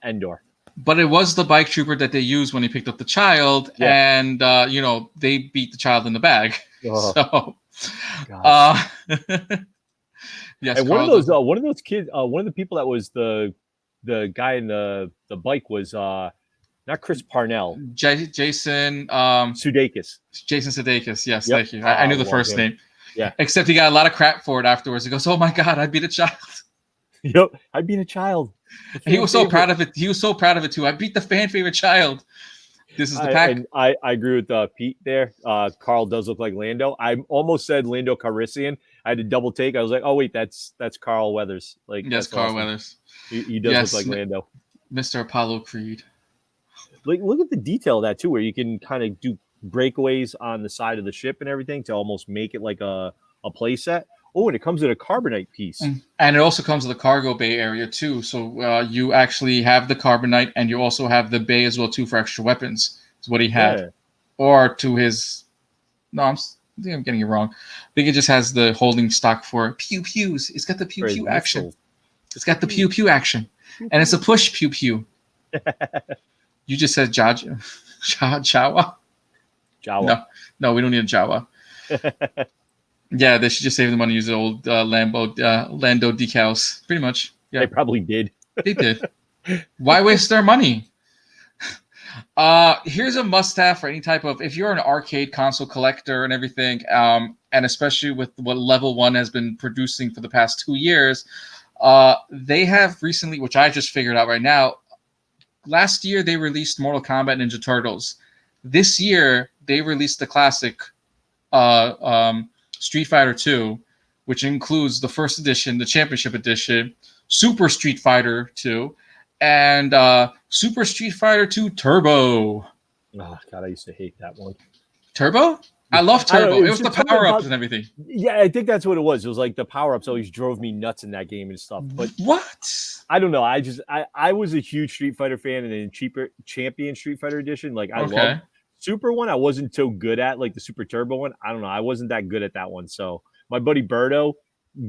Endor. But it was the bike trooper that they used when he picked up the child, and they beat the child in the bag. Oh. So, yes. And one of those kids, one of the people that was the guy in the bike was not Chris Parnell, Jason Sudeikis. Jason Sudeikis. Yes, thank you. I knew the first name. Yeah. Except he got a lot of crap for it afterwards. He goes, "Oh my God, I beat a child." Yep, I beat a child. He was so proud of it. He was so proud of it too. I beat the fan favorite child. This is the pack. I agree with Pete there. Carl does look like Lando. I almost said Lando Calrissian. I had to double take. I was like, oh wait, that's Carl Weathers. Like, yes, Carl Weathers. He does look like Lando. Mr. Apollo Creed. Like, look at the detail of that too, where you can kind of do breakaways on the side of the ship and everything to almost make it like a play set. Oh, and it comes in a carbonite piece. And it also comes with a cargo bay area too. So you actually have the carbonite, and you also have the bay as well too for extra weapons. Is what he had. Yeah. Or to his... No, I think I'm getting it wrong. I think it just has the holding stock for pew-pews. It's got the pew-pew action. It's got the pew-pew action. And it's a push pew-pew. You just said Jawa? Jawa. No, we don't need a Jawa. Yeah, they should just save the money and use the old Lando decals. Pretty much. Yeah. They probably did. They did. Why waste their money? Here's a must-have for any type of... If you're an arcade console collector and everything, and especially with what Level 1 has been producing for the past 2 years, they have recently, which I just figured out right now, last year they released Mortal Kombat Ninja Turtles. This year, they released the classic... Street Fighter 2, which includes the first edition, the Championship Edition, Super Street Fighter 2, and Super Street Fighter 2 Turbo. Oh, God, I used to hate that one. Turbo? I love I don't know, Turbo. It it's was the just something power ups about and everything. yeah, I think that's what it was. It was like the power ups always drove me nuts in that game and stuff. But What? I don't know. I was a huge Street Fighter fan, and then cheaper Champion Street Fighter Edition. Like I loved Okay. Super one. I wasn't so good at like the Super Turbo one. I don't know. I wasn't that good at that one. So my buddy Birdo,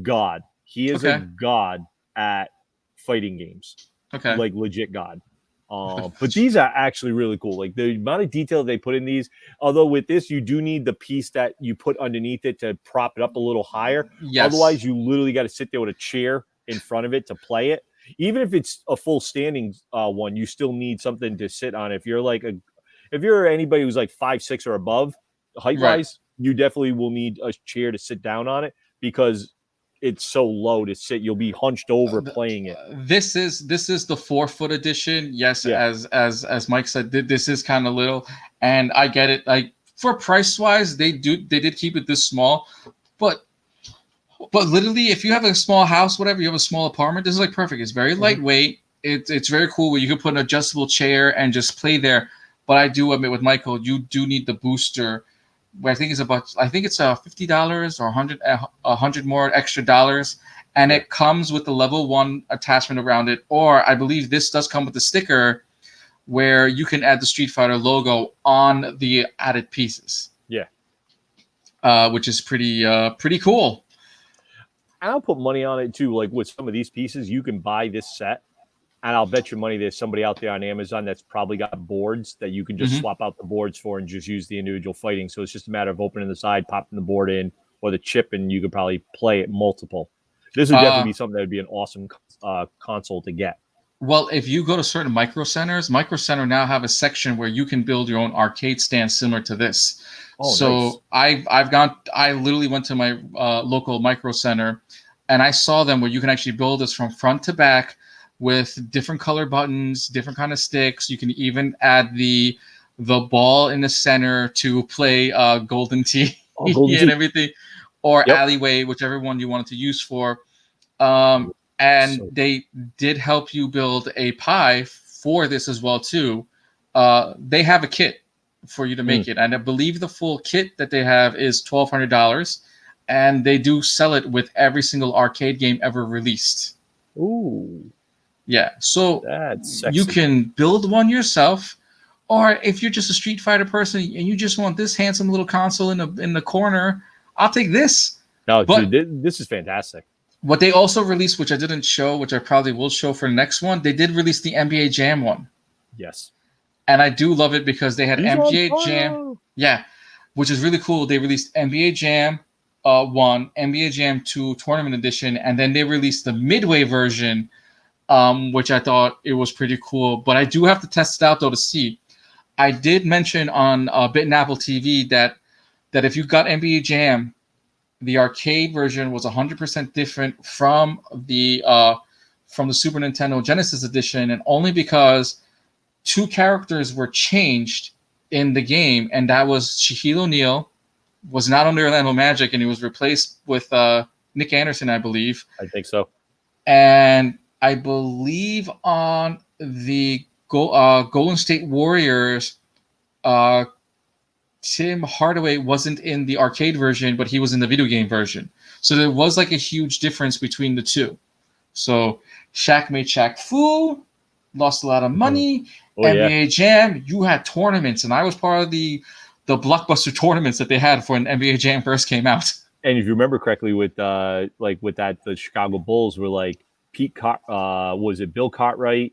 God, he is a Okay. god at fighting games, Okay. like legit god. But these are actually really cool. Like the amount of detail they put in these. Although with this, you do need the piece that you put underneath it to prop it up a little higher. Yes. Otherwise, you literally got to sit there with a chair in front of it to play it. Even if it's a full standing one, you still need something to sit on. If you're anybody who's like 5'6" or above, height wise, you definitely will need a chair to sit down on it because it's so low to sit. You'll be hunched over playing it. This is the 4-foot edition. Yes, Yeah. as Mike said, this is kind of little, and I get it. Like for price wise, they did keep it this small, but literally, if you have a small house, whatever, you have a small apartment, this is like perfect. It's very lightweight. It's very cool where you can put an adjustable chair and just play there. But I do admit with Michael, you do need the booster. Where I think it's $50 or $100 more extra dollars, and it comes with the level 1 attachment around it. Or I believe this does come with the sticker where you can add the Street Fighter logo on the added pieces. Yeah. Which is pretty cool. I'll put money on it too. Like with some of these pieces, you can buy this set, and I'll bet your money there's somebody out there on Amazon that's probably got boards that you can just swap out the boards for and just use the individual fighting. So it's just a matter of opening the side, popping the board in, or the chip, and you could probably play it multiple. This would definitely be something that would be an awesome console to get. Well, if you go to certain Micro Centers now have a section where you can build your own arcade stand similar to this. Oh, so nice. I literally went to my local Micro Center, and I saw them where you can actually build this from front to back with different color buttons, different kind of sticks. You can even add the ball in the center to play Golden Tee and everything, or Alleyway, whichever one you wanted to use for. And they did help you build a pie for this as well too. They have a kit for you to make it, and I believe the full kit that they have is $1,200, and they do sell it with every single arcade game ever released. Ooh. Yeah, so that's sexy. You can build one yourself, or if you're just a Street Fighter person and you just want this handsome little console in the corner, I'll take this. No, dude, this is fantastic. What they also released, which I didn't show, which I probably will show for the next one, they did release the NBA Jam one. Yes. And I do love it because they had NBA Jam. Yeah, which is really cool. They released NBA Jam 1, NBA Jam 2 Tournament Edition, and then they released the Midway version, which I thought it was pretty cool. But I do have to test it out, though, to see. I did mention on Bit and Apple TV that if you got NBA Jam, the arcade version was 100% different from the Super Nintendo Genesis Edition, and only because 2 characters were changed in the game, and that was Shaquille O'Neal was not under Orlando Magic, and he was replaced with Nick Anderson, I believe. I think so. And I believe on the Golden State Warriors, Tim Hardaway wasn't in the arcade version, but he was in the video game version. So there was like a huge difference between the two. So Shaq made Shaq Fu, lost a lot of money. NBA Jam, you had tournaments, and I was part of the blockbuster tournaments that they had for when NBA Jam first came out. And if you remember correctly, with the Chicago Bulls were like was it Bill Cartwright,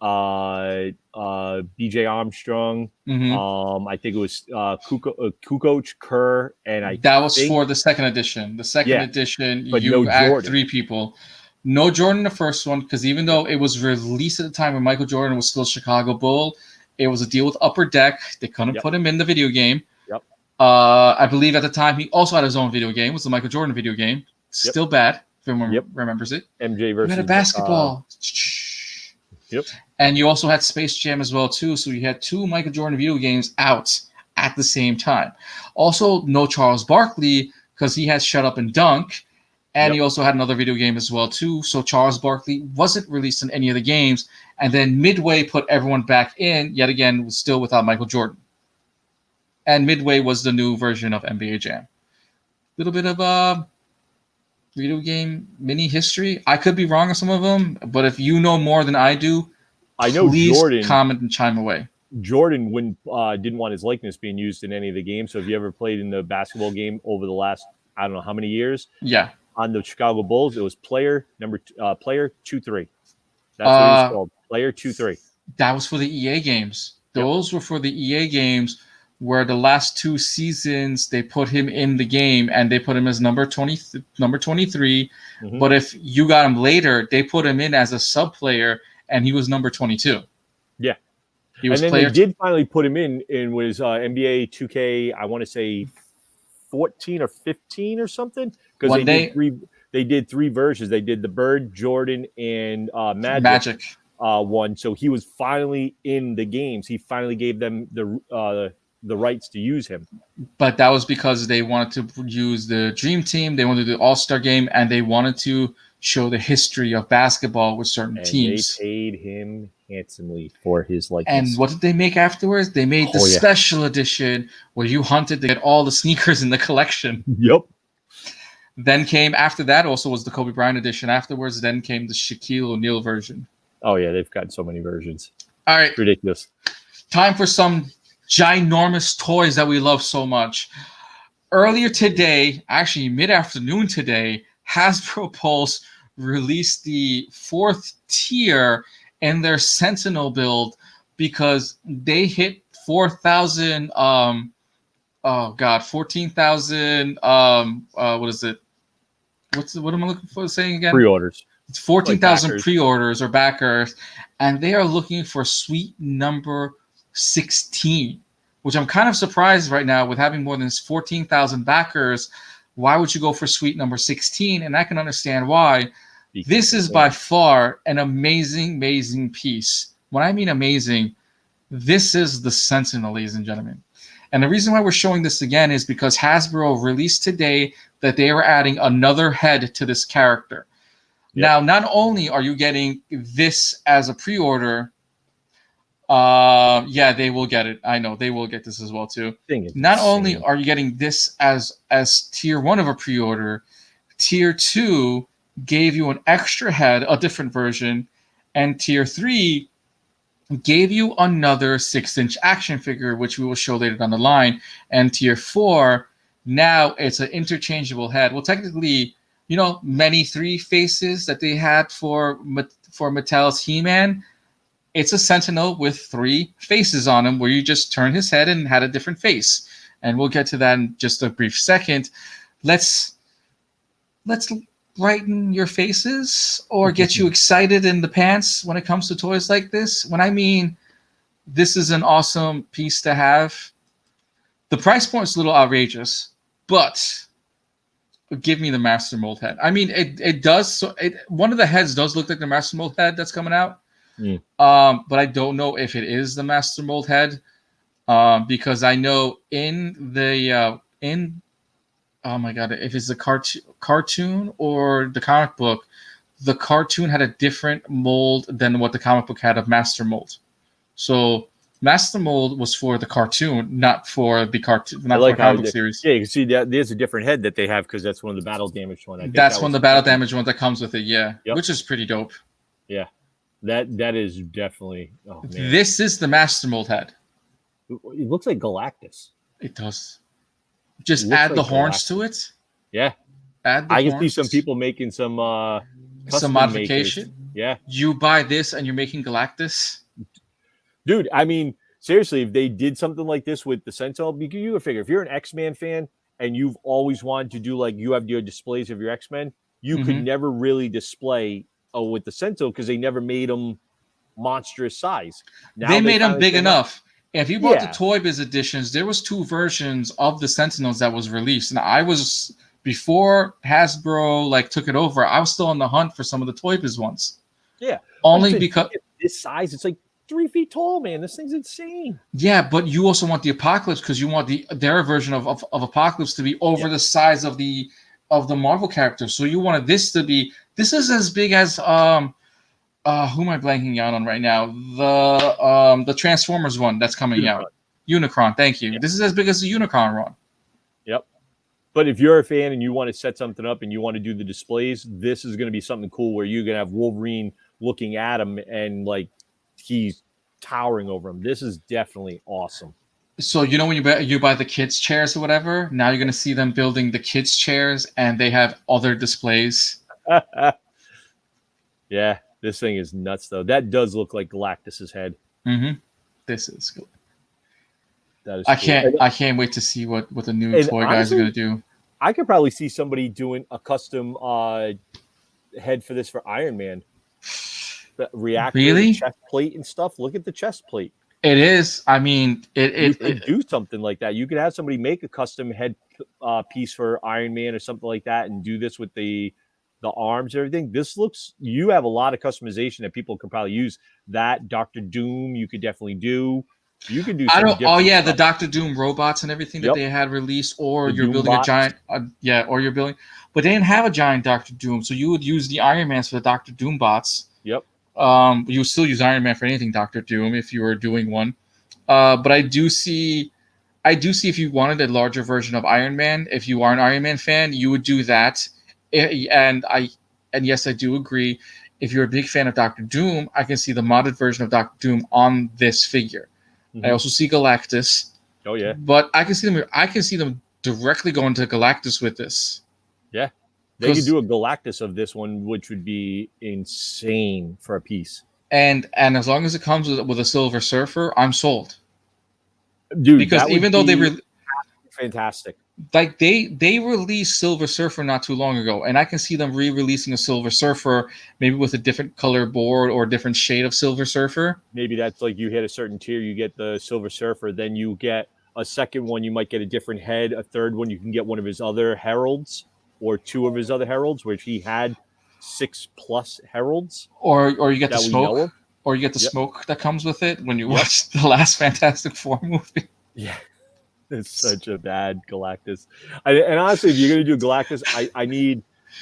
B.J. Armstrong, I think it was Kukoc, Kerr, and that was for the second edition. The second edition, but you no add Jordan. 3 people. No Jordan in the first one, because even though it was released at the time when Michael Jordan was still Chicago Bull, it was a deal with Upper Deck. They couldn't put him in the video game. Yep. I believe at the time he also had his own video game. It was the Michael Jordan video game. Still bad, if anyone remembers it. MJ versus you had a basketball. Yep. And you also had Space Jam as well, too. So you had 2 Michael Jordan video games out at the same time. Also, no Charles Barkley, because he had Shut Up and Dunk. And he also had another video game as well, too. So Charles Barkley wasn't released in any of the games. And then Midway put everyone back in, yet again, still without Michael Jordan. and Midway was the new version of NBA Jam. Little bit of video game mini history. I could be wrong on some of them, but if you know more than I do, I know please comment and chime away. Jordan didn't want his likeness being used in any of the games. So if you ever played in the basketball game over the last, I don't know how many years, yeah, on the Chicago Bulls, it was player 2-3. That's what he was called, player 2-3. That was for the EA games. Those were for the EA games, where the last 2 seasons they put him in the game and they put him as number 23. Mm-hmm. But if you got him later, they put him in as a sub player and he was number 22. Yeah. He was and then they did finally put him in was NBA 2K, I want to say 14 or 15 or something. Because they did 3 versions. They did the Bird, Jordan, and Magic. One. So he was finally in the games. He finally gave them the rights to use him. But that was because they wanted to use the Dream Team. They wanted to do the All-Star game, and they wanted to show the history of basketball with certain teams. They paid him handsomely for his likeness. And what did they make afterwards? They made the special edition where you hunted to get all the sneakers in the collection. Yep. Then came after that also was the Kobe Bryant edition. Afterwards, then came the Shaquille O'Neal version. Oh yeah, they've got so many versions. All right, ridiculous. Time for some ginormous toys that we love so much. Earlier today, actually mid-afternoon today, Hasbro Pulse released the 4th tier in their Sentinel build because they hit 4,000. 14,000. What is it? What am I looking for? Saying again? Pre-orders. It's 14,000 pre-orders or backers, and they are looking for suite number 16, which I'm kind of surprised right now with having more than 14,000 backers. Why would you go for suite number 16? And I can understand why. Because this is by far an amazing piece. When I mean amazing, this is the Sentinel, ladies and gentlemen. And the reason why we're showing this again is because Hasbro released today that they are adding another head to this character. Yep. Now, not only are you getting this as a pre-order, they will get it. I know they will get this as well too. Not only are you getting this as tier 1 of a pre-order, tier 2 gave you an extra head, a different version, and tier 3 gave you another 6-inch action figure, which we will show later down the line. And tier 4, now it's an interchangeable head. Well, technically, many 3 faces that they had for Mattel's He-Man. It's a Sentinel with 3 faces on him, where you just turn his head and had a different face. And we'll get to that in just a brief second. Let's brighten your faces or get you excited in the pants when it comes to toys like this. When I mean this is an awesome piece to have, the price point is a little outrageous, but give me the Master Mold head. I mean, it does. So one of the heads does look like the Master Mold head that's coming out. But I don't know if it is the Master Mold head, because I know oh my god, if it's the cartoon or the comic book, the cartoon had a different mold than what the comic book had of Master Mold. So Master Mold was for the cartoon, not for the cartoon, not for the comic book series. Yeah, you can see that there's a different head that they have because that's one of the battle damaged one. That's one of the battle damaged ones that comes with it, yeah. Yep. Which is pretty dope. Yeah. That is definitely. Oh man. This is the Master Mold head. It looks like Galactus. It does. Just add the horns to it. Yeah. I can see some people making some modification. Makers. Yeah. You buy this and you're making Galactus. Dude, I mean, seriously, if they did something like this with the Sentinel, you figure if you're an X-Men fan and you've always wanted to do like you have your displays of your X-Men, you could never really display with the Sentinel because they never made them monstrous size. Now they made them big enough. If you bought the Toy Biz editions, there was 2 versions of the Sentinels that was released. And I was, before Hasbro took it over, I was still on the hunt for some of the Toy Biz ones. Yeah. Only because this size, it's like 3 feet tall, man. This thing's insane. Yeah, but you also want the Apocalypse because you want their version of Apocalypse to be over the size of the Marvel characters. So you wanted this to be, this is as big as who am I blanking out on right now? The Transformers one that's coming out. Unicron. Thank you. Yeah. This is as big as the Unicron run. Yep. But if you're a fan and you want to set something up and you want to do the displays, this is going to be something cool where you're going to have Wolverine looking at him and like he's towering over him. This is definitely awesome. So you know when you buy the kids chairs or whatever, now you're gonna see them building the kids chairs, and they have other displays. Yeah, this thing is nuts though. That does look like Galactus's head. Mm-hmm. This is cool. That is. I cool. can't wait to see what the new toy guys are gonna do. I could probably see somebody doing a custom head for this for Iron Man. The reactor, Really? chest plate and stuff. Look at the chest plate. It is. I mean, You could do something like that. You could have somebody make a custom head piece for Iron Man or something like that, and do this with the arms and everything. This looks. You have a lot of customization that people can probably use. That Doctor Doom, you could definitely do. You could do. Oh yeah, the Doctor Doom robots and everything that they had released, or The you're Doom building bots. a giant. Or you're building, but they didn't have a giant Doctor Doom, so you would use the Iron Mans for the Doctor Doom bots. Yep. You would still use Iron Man for anything Doctor Doom if you were doing one. But I do see if you wanted a larger version of Iron Man, if you are an Iron Man fan, you would do that. And yes, I do agree. If you're a big fan of Doctor Doom, I can see the modded version of Doctor Doom on this figure. Mm-hmm. I also see Galactus. Oh yeah. But I can see them directly going to Galactus with this. Yeah. They could do a Galactus of this one, which would be insane for a piece. And as long as it comes with a Silver Surfer, I'm sold. Dude, because even though they were fantastic, like they released Silver Surfer not too long ago, and I can see them re-releasing a Silver Surfer, maybe with a different color board or a different shade of Silver Surfer. Maybe that's like you hit a certain tier, you get the Silver Surfer, then you get a second one, you might get a different head. A third one, you can get one of his other heralds or two of his other heralds, which he had 6+ heralds. Or you get the smoke, or you get the smoke that comes with it when you watch the last Fantastic Four movie. Yeah. It's such a bad Galactus. And honestly, if you're going to do Galactus,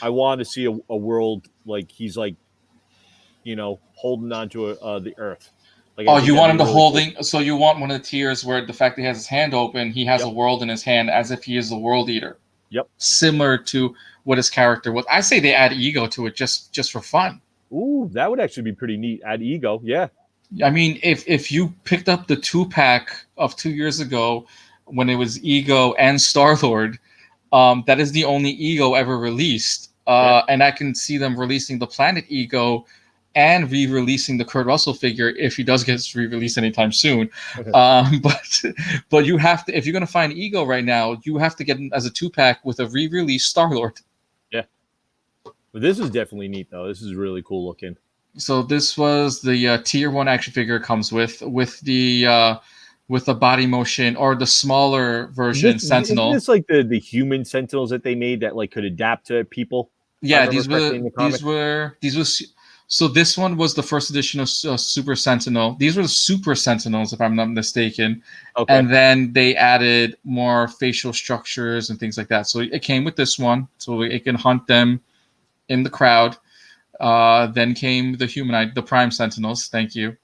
I want to see a world like he's like, holding onto the Earth. Like, you want him to holding? Cool. So you want one of the tiers where the fact that he has his hand open, he has a world in his hand as if he is the World Eater. Yep. Similar to what his character was. I say they add Ego to it just for fun. Ooh, that would actually be pretty neat. Add Ego, yeah. I mean, if you picked up the 2-pack of 2 years ago when it was Ego and Star-Lord, that is the only Ego ever released. And I can see them releasing the Planet Ego and re-releasing the Kurt Russell figure if he does get re-released anytime soon. But you have to, if you're going to find Ego right now, you have to get him as a 2-pack with a re-released Star-Lord. Yeah. But this is definitely neat, though. This is really cool looking. So this was the tier 1 action figure it comes with the body motion or the smaller version Sentinel. It's like the human Sentinels that they made that like could adapt to people. Yeah, these were. So this one was the first edition of Super Sentinel. These were the Super Sentinels, if I'm not mistaken. Okay. And then they added more facial structures and things like that. So it came with this one, so it can hunt them in the crowd. Then came the Prime Sentinels. Thank you.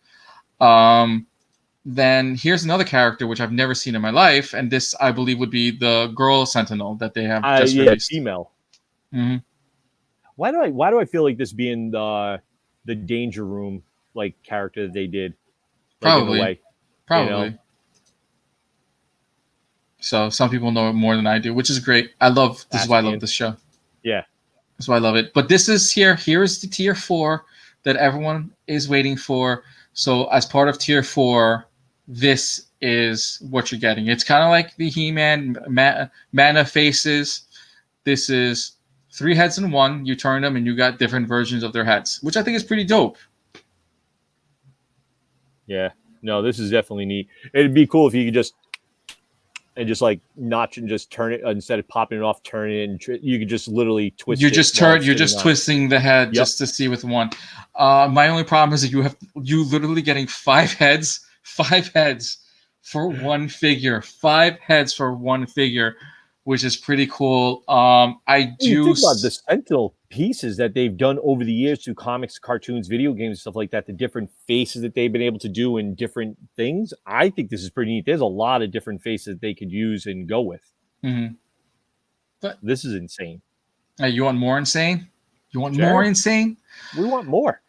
Then here's another character which I've never seen in my life, and this I believe would be the girl Sentinel that they have just released. Female. Mm-hmm. Why do I feel like this being the Danger Room like character that they did? Like, probably. In a way, probably. So some people know it more than I do, which is great. This is why I love this show. Yeah. That's why I love it. But this is here is the tier 4 that everyone is waiting for. So as part of tier 4, this is what you're getting. It's kind of like the He-Man Mana faces. This is 3 heads in 1. You turn them and you got different versions of their heads, which I think is pretty dope. Yeah. No, this is definitely neat. It'd be cool if you could just like notch and just turn it instead of popping it off, turn it, and you could just literally twist. You're just twisting the head just to see with one. My only problem is that you literally getting 5 heads for one figure. 5 heads for one figure, which is pretty cool. I do think about the Sentinel. pieces that they've done over the years through comics, cartoons, video games, stuff like that, the different faces that they've been able to do in different things. I think this is pretty neat. There's a lot of different faces they could use and go with. Mm-hmm. But this is insane. You want more insane? You want Sure. more insane? We want more.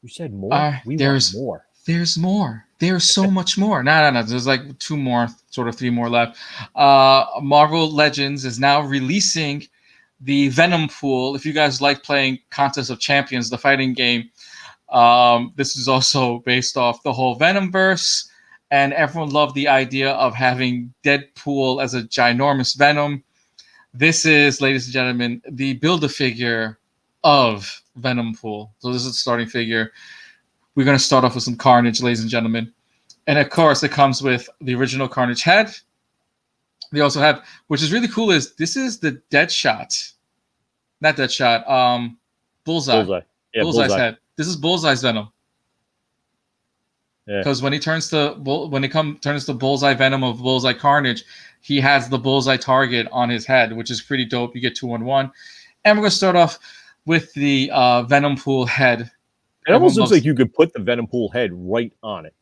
You said more. We want more. There's more. There's so much more. No. There's like 2 more, sort of 3 more left. Marvel Legends is now releasing the Venom pool. If you guys like playing Contest of Champions, the fighting game, this is also based off the whole Venomverse, and everyone loved the idea of having Deadpool as a ginormous Venom. This is, ladies and gentlemen, the Build-A-Figure of Venom pool. So this is the starting figure. We're going to start off with some Carnage, ladies and gentlemen. And of course, it comes with the original Carnage head. They also have, which is really cool, is this is the Deadshot. Not Deadshot, Bullseye. Yeah, Bullseye's head. This is Bullseye's Venom. Because when he turns to turns to Bullseye Venom of Bullseye Carnage, he has the Bullseye target on his head, which is pretty dope. You get 2-on-1. And we're going to start off with the Venom Pool head. It almost looks like you could put the Venom Pool head right on it.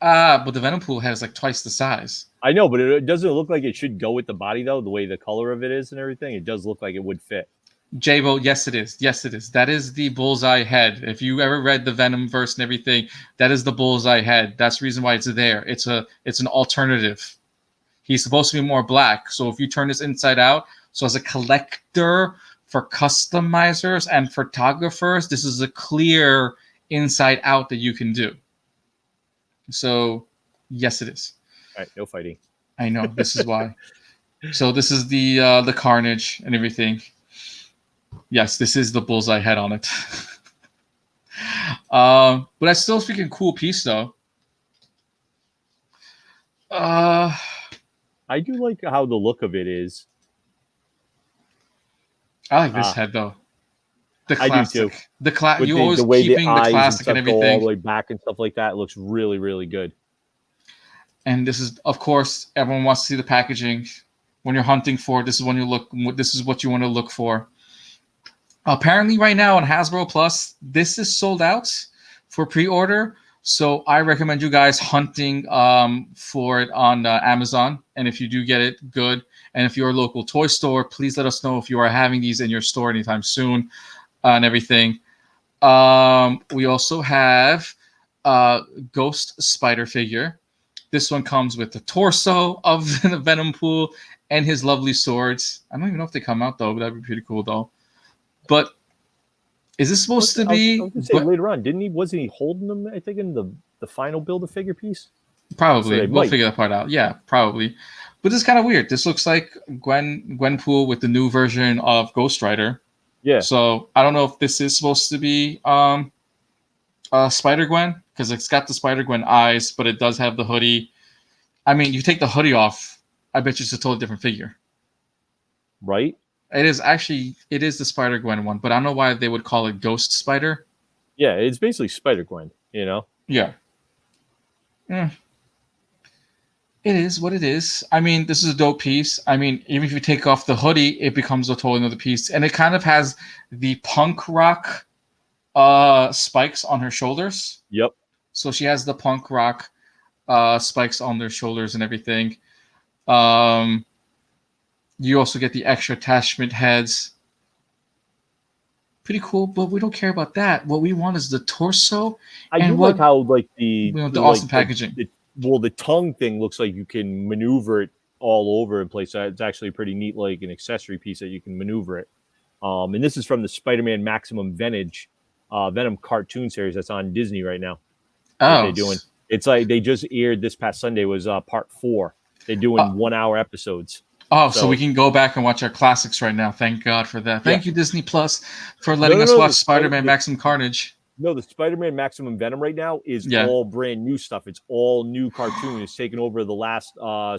But the Venom Pool head is like twice the size. I know, but it doesn't look like it should go with the body, though, the way the color of it is and everything. It does look like it would fit. J-Bo, yes, it is. Yes, it is. That is the Bullseye head. If you ever read the Venom verse and everything, that is the Bullseye head. That's the reason why it's there. It's an alternative. He's supposed to be more black. So if you turn this inside out, so as a collector for customizers and photographers, this is a clear inside out that you can do. So yes, it is. All right, no fighting. I know. This is why. So this is the Carnage and everything. Yes, this is the Bullseye head on it. But that's still a freaking cool piece, though. I do like how the look of it is. I like this head, though. The classic. I do too. You always keeping the classic and everything. All the way back and stuff like that. It looks really, really good. And this is, of course, everyone wants to see the packaging. When you're hunting for it, this is when you look. This is what you want to look for. Apparently, right now on Hasbro Plus, this is sold out for pre-order. So I recommend you guys hunting for it on Amazon. And if you do get it, good. And if you're a local toy store, please let us know if you are having these in your store anytime soon and everything. We also have Ghost Spider figure. This one comes with the torso of the Venom Pool and his lovely swords. I don't even know if they come out, though, but that'd be pretty cool, though. But is this supposed to be? I was gonna say later on, wasn't he holding them? I think in the final Build-A-Figure piece. Probably, so we'll figure that part out. Yeah, probably. But this is kind of weird. This looks like Gwenpool with the new version of Ghost Rider. Yeah. So I don't know if this is supposed to be Spider-Gwen, because it's got the Spider-Gwen eyes, but it does have the hoodie. I mean, you take the hoodie off, I bet you it's a totally different figure. Right. It is the Spider-Gwen one, but I don't know why they would call it Ghost Spider. Yeah, it's basically Spider-Gwen, you know? Yeah. It is what it is. I mean, this is a dope piece. I mean, even if you take off the hoodie, it becomes a totally another piece. And it kind of has the punk rock spikes on her shoulders. Yep. So she has the punk rock spikes on their shoulders and everything. You also get the extra attachment heads. Pretty cool, but we don't care about that. What we want is the torso. I do like how the awesome packaging. The tongue thing looks like you can maneuver it all over in place. It's actually pretty neat, like an accessory piece that you can maneuver it. And this is from the Spider-Man Maximum Venom cartoon series that's on Disney right now. Oh, they're doing. It's like they just aired this past Sunday was part 4. They're doing 1-hour episodes. Oh, so we can go back and watch our classics right now. Thank God for that. Thank you, Disney Plus, for letting us watch Spider-Man Maximum Carnage. No, the Spider-Man Maximum Venom right now is all brand new stuff. It's all new cartoon. It's taken over the last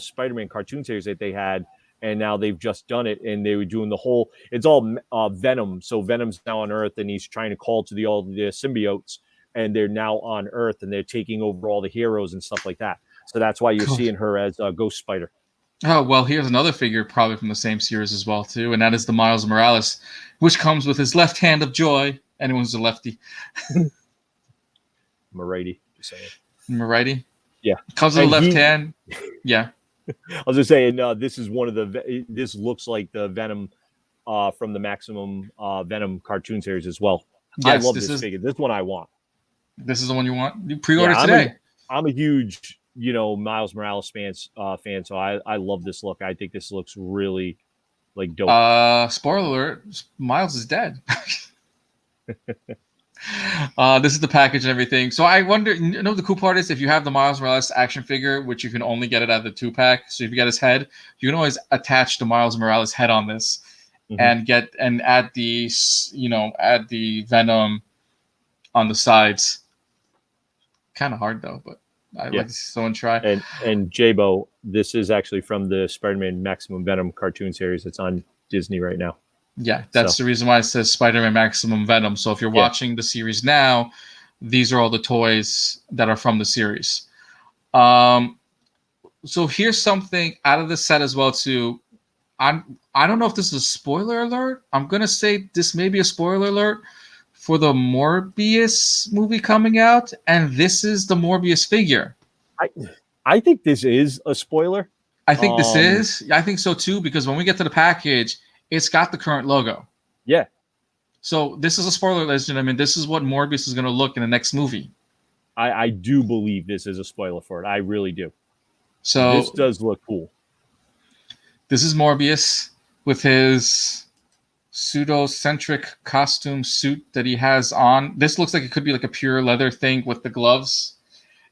Spider-Man cartoon series that they had, and now they've just done it, and they were doing the whole – it's all Venom. So Venom's now on Earth, and he's trying to call to all the symbiotes, and they're now on Earth, and they're taking over all the heroes and stuff like that. So that's why you're seeing her as Ghost Spider. Oh, well, here's another figure probably from the same series as well, too, and that is the Miles Morales, which comes with his left hand of joy. Anyone who's a lefty. I'm a righty, just saying. Am I righty? Yeah. Comes with a And left hand. Yeah. I was just saying, this is one of the. This looks like the Venom from the Maximum Venom cartoon series as well. I Yes, love this figure. This one I want. This is the one you want? You pre-order Yeah, today. I'm a huge, Miles Morales fan, so I love this look. I think this looks really like dope. Spoiler alert, Miles is dead. This is the package and everything. So I wonder, the cool part is if you have the Miles Morales action figure, which you can only get it out of the 2-pack. So if you get his head, you can always attach the Miles Morales head on this and add the, add the Venom on the sides. Kind of hard though, but I'd like to see someone try. And Jabo, this is actually from the Spider-Man Maximum Venom cartoon series that's on Disney right now. Yeah, that's the reason why it says Spider-Man Maximum Venom. So if you're watching the series now, these are all the toys that are from the series. So here's something out of the set as well too. I don't know if this is a spoiler alert. I'm gonna say this may be a spoiler alert for the Morbius movie coming out, and this is the Morbius figure. I think this is a spoiler. I think this is. I think so too, because when we get to the package, it's got the current logo. Yeah. So this is a spoiler, ladies and gentlemen. This is what Morbius is going to look in the next movie. I do believe this is a spoiler for it. I really do. So this does look cool. This is Morbius with his pseudo-centric costume suit that he has on. This looks like it could be like a pure leather thing with the gloves.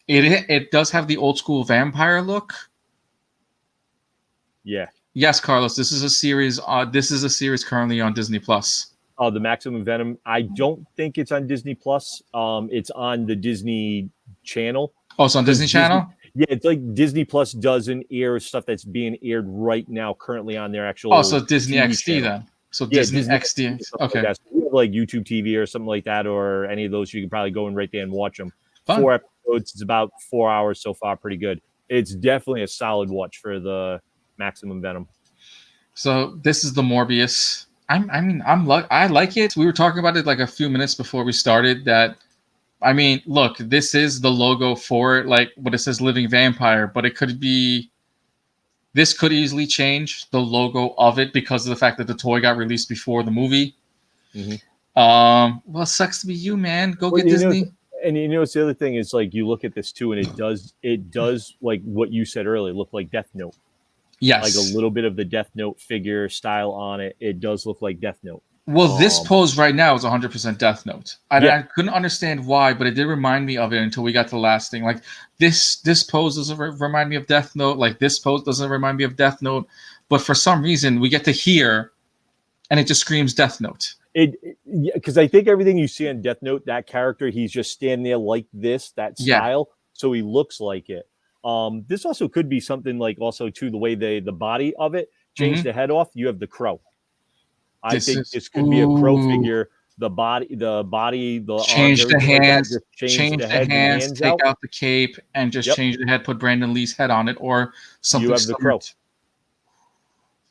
It does have the old school vampire look. Yeah. Yes, Carlos. This is a series. This is a series currently on Disney Plus. Oh, the Maximum Venom. I don't think it's on Disney Plus. It's on the Disney Channel. Oh, it's on Disney Channel. Yeah, it's like Disney Plus doesn't air stuff that's being aired right now, currently on their actual. Oh, so Disney TV XD channel. then. So yeah, Disney XD. Okay. Like so we have like YouTube TV or something like that, or any of those. You can probably go in right there and watch them. Fun. 4 episodes. It's about 4 hours so far. Pretty good. It's definitely a solid watch for the Maximum Venom. So this is the Morbius. I like it. We were talking about it like a few minutes before we started. Look, this is the logo for it, like what it says, Living Vampire, but it could be. This could easily change the logo of it because of the fact that the toy got released before the movie. Mm-hmm. Well, it sucks to be you, man. Go get Disney. And it's the other thing is like you look at this too, and it does like what you said earlier, look like Death Note. Yes, like a little bit of the Death Note figure style on it. It does look like Death Note. Well, this pose right now is 100% Death Note. I couldn't understand why, but it did remind me of it until we got to the last thing. Like this pose doesn't remind me of Death Note. Like this pose doesn't remind me of Death Note. But for some reason, we get to hear, and it just screams Death Note. Because I think everything you see on Death Note, that character, he's just standing there like this, that style, so he looks like it. This also could be something like also too the way the body of it changed the head off. You have the crow. I think this could be a crow figure. The body, change the hands, change the hands, take out the cape, and just change the head. Put Brandon Lee's head on it, or something. You have the crow.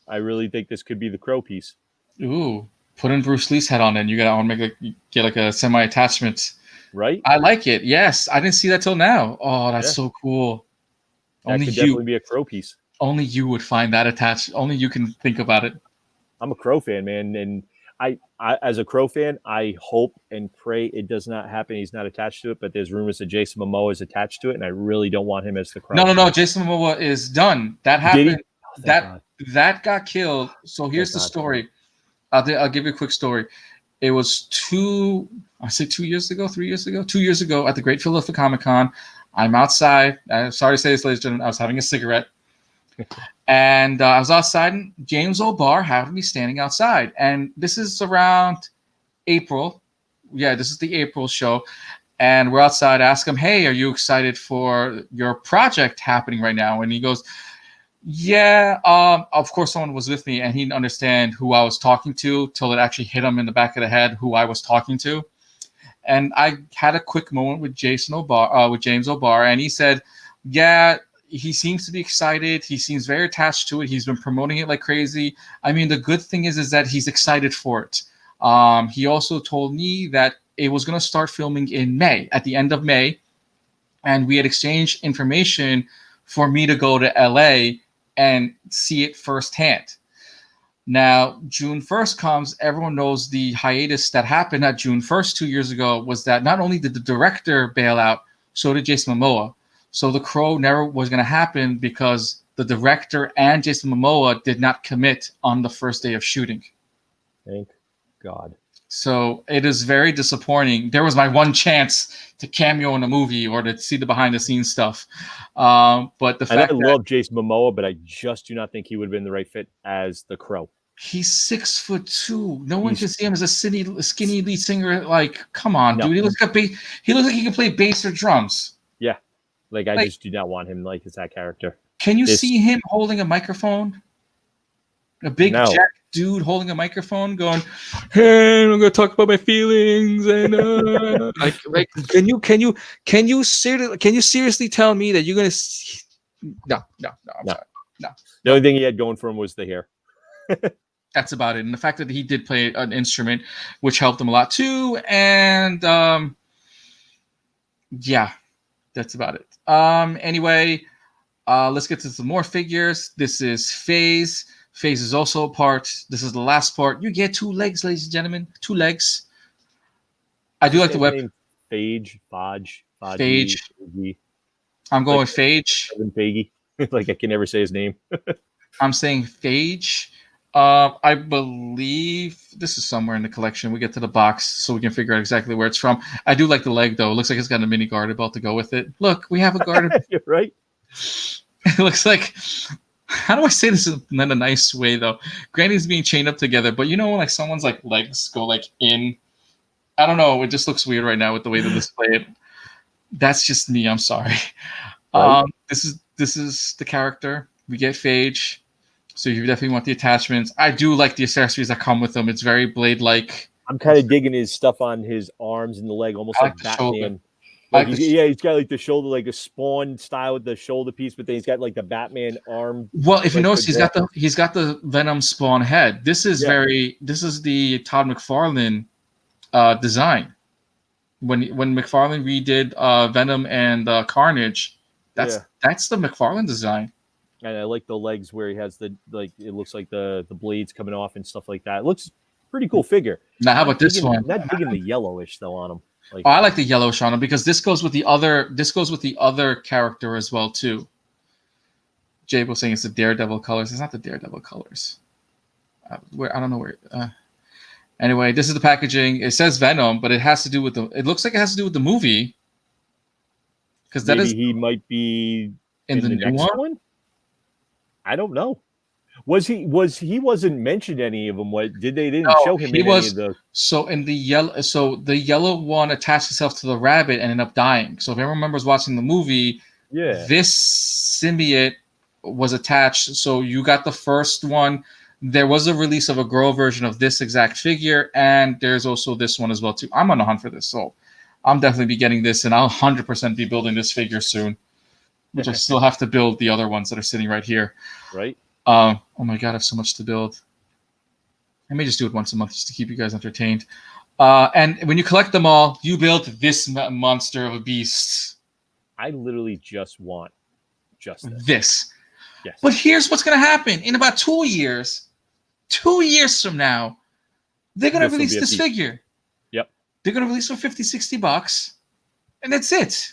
I really think this could be the crow piece. Ooh, put in Bruce Lee's head on it. And you gotta get like a semi-attachment. Right. I like it. Yes, I didn't see that till now. Oh, that's so cool. That could definitely be a crow piece. Only you would find that attached. Only you can think about it. I'm a Crow fan, man, and I as a Crow fan, I hope and pray it does not happen. He's not attached to it, but there's rumors that Jason Momoa is attached to it, and I really don't want him as the Crow. No. Jason Momoa is done. That happened. That got killed. So here's the story. I'll give you a quick story. It was 2 years ago at the Great Philadelphia Comic Con. I'm outside. I'm sorry to say this, ladies and gentlemen. I was having a cigarette. And I was outside, and James O'Barr had me standing outside. And this is around April. Yeah, this is the April show. And we're outside. I ask him, hey, are you excited for your project happening right now? And he goes, yeah, of course someone was with me, and he didn't understand who I was talking to till it actually hit him in the back of the head who I was talking to. And I had a quick moment with James O'Barr, and he said, yeah, he seems to be excited. He seems very attached to it. He's been promoting it like crazy. I mean, the good thing is that he's excited for it. He also told me that it was going to start filming in May, at the end of May, and we had exchanged information for me to go to LA and see it firsthand. Now, June 1st comes, everyone knows the hiatus that happened at June 1st 2 years ago was that not only did the director bail out, so did Jason Momoa. So The Crow never was going to happen because the director and Jason Momoa did not commit on the first day of shooting. Thank God. So it is very disappointing. There was my one chance to cameo in a movie or to see the behind the scenes stuff. But the fact I love Jason Momoa, but I just do not think he would have been the right fit as the Crow. He's 6'2". No one can see him as a skinny lead singer. Like, come on, dude. He looks like he can play bass or drums. Yeah, like I just do not want him like as that character. Can you see him holding a microphone? A big jack dude holding a microphone, going, "Hey, I'm gonna talk about my feelings." And like, can you seriously tell me that you're gonna? No. I'm sorry. No. The only thing he had going for him was the hair. That's about it. And the fact that he did play an instrument, which helped him a lot too. And yeah, that's about it. Anyway, let's get to some more figures. This is FaZe. FaZe is also a part. This is the last part. You get 2 legs, ladies and gentlemen. 2 legs. I do like the web. Phage. I'm going with Phage. Like I can never say his name. I'm saying Phage. I believe this is somewhere in the collection. We get to the box so we can figure out exactly where it's from. I do like the leg though. It looks like it's got a mini garter belt to go with it. Look, we have a garter. You're right. It looks like. How do I say this in a nice way though? Granny's being chained up together, but you know when like someone's like legs go like in. I don't know. It just looks weird right now with the way they display it. That's just me. I'm sorry. Right. This is the character. We get Phage. So you definitely want the attachments. I do like the accessories that come with them. It's very Blade-like. I'm kind of digging his stuff on his arms and the leg, almost like Batman. Like he's got like the shoulder, like a Spawn style with the shoulder piece, but then he's got like the Batman arm. Well, if you notice, he's got the Venom Spawn head. This is the Todd McFarlane design. When McFarlane redid Venom and Carnage, that's the McFarlane design. And I like the legs where he has it looks like the blades coming off and stuff like that. It looks pretty cool figure. Now, how about this one? I'm not digging the yellowish though on him. I like the yellowish on him because this goes with the other character as well too. Jay was saying it's the Daredevil colors. It's not the Daredevil colors. I don't know where. Anyway, this is the packaging. It says Venom, but it has to do with it looks like it has to do with the movie. Because he might be in the new next one. I don't know. He wasn't mentioned any of them. They didn't show him any of the. So in the yellow one attached itself to the rabbit and ended up dying. So if everyone remembers watching the movie, this symbiote was attached. So you got the first one. There was a release of a girl version of this exact figure, and there's also this one as well too. I'm on the hunt for this, so I'm definitely be getting this, and I'll 100% be building this figure soon. Which I still have to build the other ones that are sitting right here. Right. Oh my God, I have so much to build. I may just do it once a month just to keep you guys entertained. And when you collect them all, you build this monster of a beast. I literally just want this. Yes. But here's what's going to happen. In about 2 years, 2 years from now, they're going to release this figure. Yep. They're going to release for $50-$60, and that's it.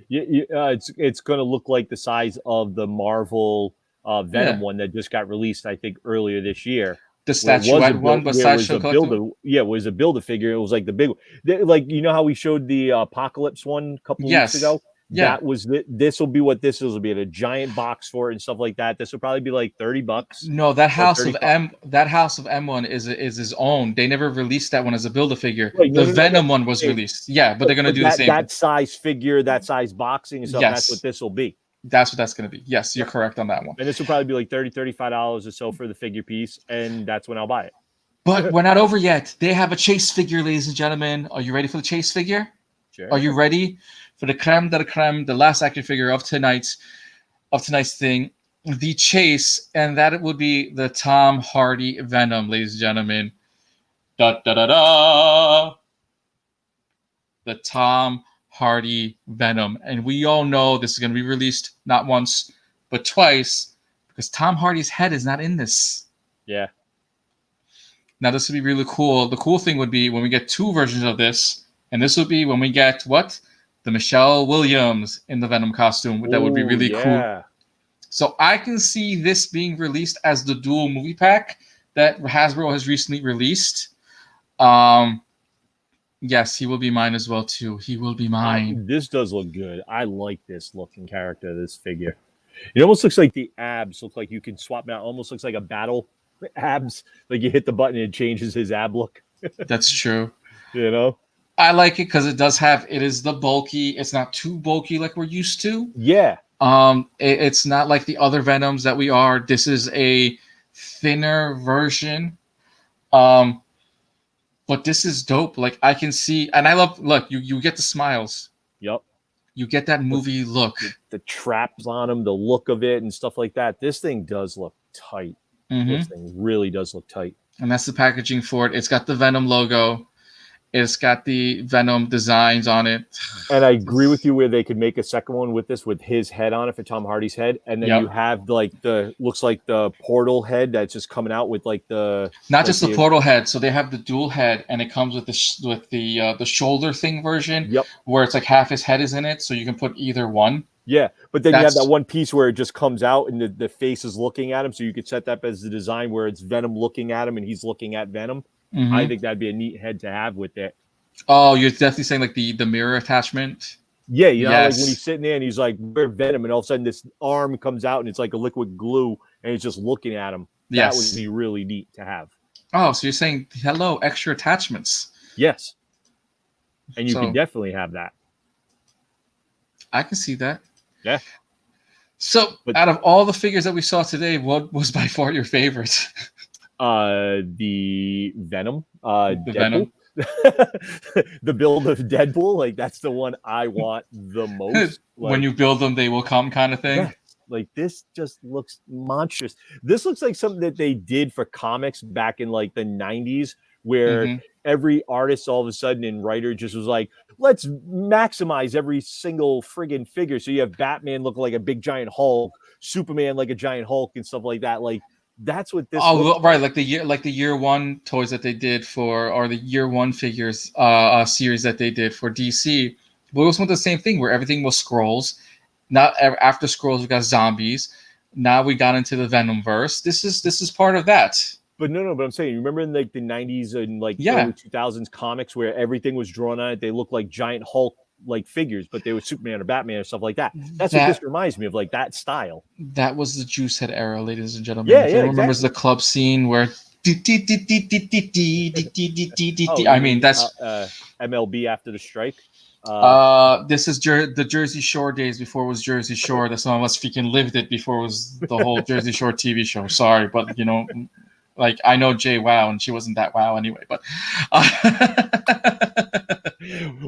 It's going to look like the size of the Marvel Venom one that just got released, I think, earlier this year. The statuette one, but Sideshow Collectible? Yeah, it was a Build-A-Figure. It was like the big one. Like, you know how we showed the Apocalypse one a couple weeks ago? Yeah. That was this will be what this will be, a giant box for it and stuff like that. This will probably be like $30. No, that House of M1 is his own. They never released that one as a Build-A-Figure. Right, the Venom one was released. Yeah, but they're going to do the same. That size figure, that size boxing and stuff. Yes. That's what this will be. That's what that's going to be. Yes, you're correct on that one. And this will probably be like $30-$35 or so for the figure piece, and that's when I'll buy it. But we're not over yet. They have a chase figure, ladies and gentlemen. Are you ready for the chase figure? Sure. Are you ready for the creme de la creme, the last action figure of tonight? of tonight's thing, the chase, and that it would be the Tom Hardy Venom, ladies and gentlemen. Da da da da. The Tom Hardy Venom, and we all know this is going to be released not once but twice because Tom Hardy's head is not in this. Yeah. Now this would be really cool. The cool thing would be when we get two versions of this, and this would be when we get what? The Michelle Williams in the Venom costume. That would be really cool. So I can see this being released as the dual movie pack that Hasbro has recently released. Yes, he will be mine as well too. He will be mine. This does look good. I like this looking character, this figure. It almost looks like the abs look like you can swap out. Almost looks like a battle abs. Like you hit the button and it changes his ab look. That's true. You know? I like it because it is the bulky. It's not too bulky like we're used to. Yeah. It's not like the other Venoms that we are. This is a thinner version. But this is dope. Like I can see, and I love. Look, you get the smiles. Yep. You get that movie look. The traps on him, the look of it, and stuff like that. This thing does look tight. Mm-hmm. This thing really does look tight. And that's the packaging for it. It's got the Venom logo. It's got the Venom designs on it. And I agree with you where they could make a second one with this, with his head on it for Tom Hardy's head. And then you have like looks like the portal head that's just coming out with like the... Not just the portal head. So they have the dual head and it comes with the shoulder thing version. Yep. Where it's like half his head is in it. So you can put either one. Yeah. But then you have that one piece where it just comes out and the face is looking at him. So you could set that as the design where it's Venom looking at him and he's looking at Venom. Mm-hmm. I think that'd be a neat head to have with it. Oh, you're definitely saying like the mirror attachment? Yeah, you know, like when he's sitting there and he's like, we're Venom, and all of a sudden this arm comes out and it's like a liquid glue and it's just looking at him. That would be really neat to have. Oh, so you're saying, hello, extra attachments. Yes. And you can definitely have that. I can see that. Yeah. So out of all the figures that we saw today, what was by far your favorite? The Venom. Venom. The build of Deadpool, like that's the one I want the most. Like, when you build them, they will come kind of thing. Yeah, like this just looks monstrous. This looks like something that they did for comics back in like the 90s, where every artist all of a sudden and writer just was like, let's maximize every single friggin' figure. So you have Batman looking like a big giant Hulk, Superman like a giant Hulk and stuff like that. Like that's what this. Oh, right, like the year one toys that they did for, or the year one figures series that they did for DC. But it was the same thing where everything was scrolls. Not after scrolls, we got zombies. Now we got into the Venom verse. This is part of that. But no, but I'm saying, you remember in like the 90s and like early 2000s comics where everything was drawn on it? They looked like giant Hulk like figures, but they were Superman or Batman or stuff like that. That's what this reminds me of, like that style. That was the Juice Head era, ladies and gentlemen. Yeah, remembers the club scene where I mean that's MLB After the Strike. This is the Jersey Shore days before it was Jersey Shore. That some of us freaking lived it before it was the whole Jersey Shore TV show. Sorry, but you know, like I know Jay Wow, and she wasn't that wow anyway. But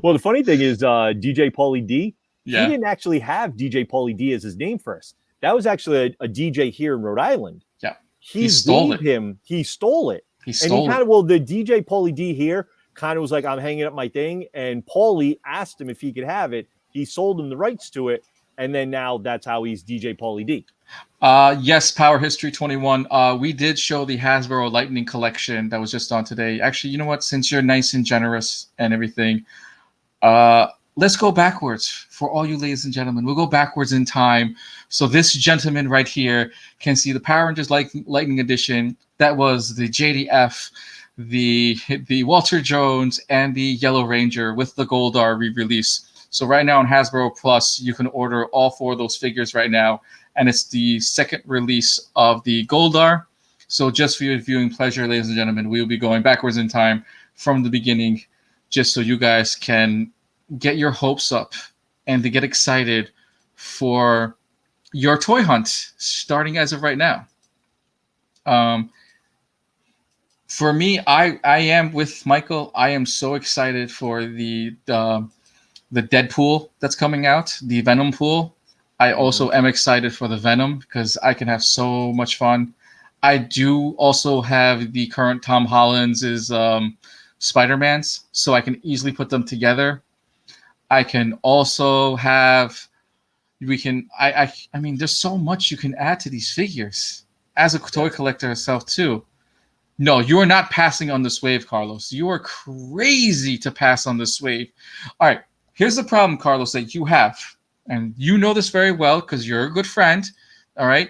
well, the funny thing is, DJ Paulie D. He didn't actually have DJ Paulie D as his name first. That was actually a DJ here in Rhode Island. Yeah, he stole it. He stole it. The DJ Paulie D here kind of was like, I'm hanging up my thing, and Paulie asked him if he could have it. He sold him the rights to it, and then now that's how he's DJ Paulie D. Yes, Power History 21. We did show the Hasbro Lightning Collection that was just on today. Actually, you know what? Since you're nice and generous and everything, let's go backwards for all you ladies and gentlemen. We'll go backwards in time. So this gentleman right here can see the Power Rangers Lightning Edition. That was the JDF, the Walter Jones, and the Yellow Ranger with the Goldar re-release. So right now on Hasbro Plus, you can order all four of those figures right now. And it's the second release of the Goldar. So just for your viewing pleasure, ladies and gentlemen, we will be going backwards in time from the beginning, just so you guys can get your hopes up and to get excited for your toy hunt starting as of right now. For me, I am with Michael. I am so excited for the Deadpool that's coming out, the Venom pool. I also am excited for the Venom because I can have so much fun. I do also have the current Tom Holland's Spider-Mans, so I can easily put them together. I can also have we can I mean there's so much you can add to these figures as a toy collector herself too. No, you are not passing on this wave, Carlos. You are crazy to pass on this wave. All right, here's the problem, Carlos, that you have, and you know this very well because you're a good friend. All right,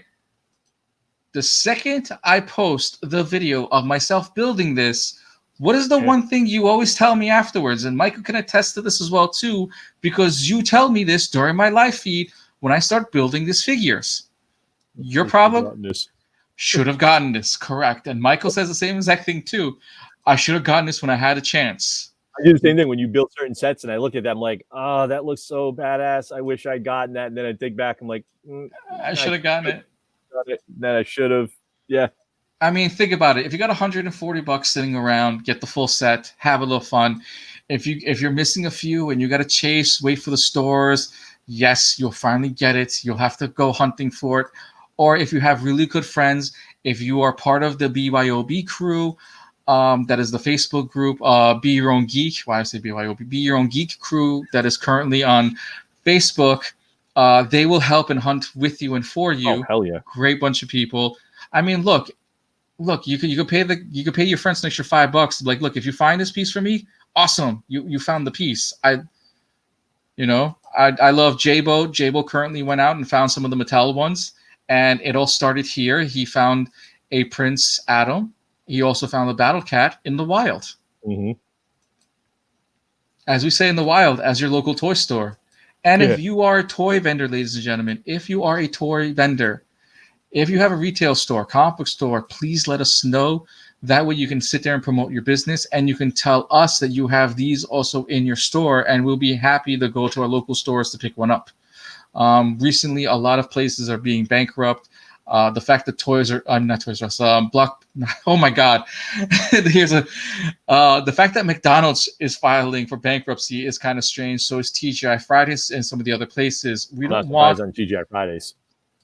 the second I post the video of myself building this, what is the one thing you always tell me afterwards? And Michael can attest to this as well too, because you tell me this during my live feed when I start building these figures. Your problem? Should have gotten this, correct. And Michael says the same exact thing too. I should have gotten this when I had a chance. I do the same thing when you build certain sets, and I look at them like, oh, that looks so badass. I wish I'd gotten that. And then I think back, I'm like, I should have gotten it. Then I should have. Yeah. I mean, think about it. If you got $140 sitting around, get the full set, have a little fun. If you're missing a few and you got to chase, wait for the stores, yes, you'll finally get it. You'll have to go hunting for it. Or if you have really good friends, if you are part of the BYOB crew, that is the Facebook group, Be Your Own Geek. Why I say BYOB? Be Your Own Geek crew that is currently on Facebook. They will help and hunt with you and for you. Oh, hell yeah! Great bunch of people. I mean, look, you could pay your friends an extra $5. Like, look, if you find this piece for me, awesome. You found the piece. I love Jabo. Jabo currently went out and found some of the Mattel ones. And it all started here. He found a Prince Adam. He also found a Battle Cat in the wild. Mm-hmm. As we say in the wild, as your local toy store. And if you are a toy vendor, ladies and gentlemen, if you are a toy vendor, if you have a retail store, comic book store, please let us know. That way you can sit there and promote your business, and you can tell us that you have these also in your store, and we'll be happy to go to our local stores to pick one up. Recently, a lot of places are being bankrupt. The fact that not Toys R Us, Block. Oh my God! The fact that McDonald's is filing for bankruptcy is kind of strange. So is TGI Fridays and some of the other places. We don't want on TGI Fridays.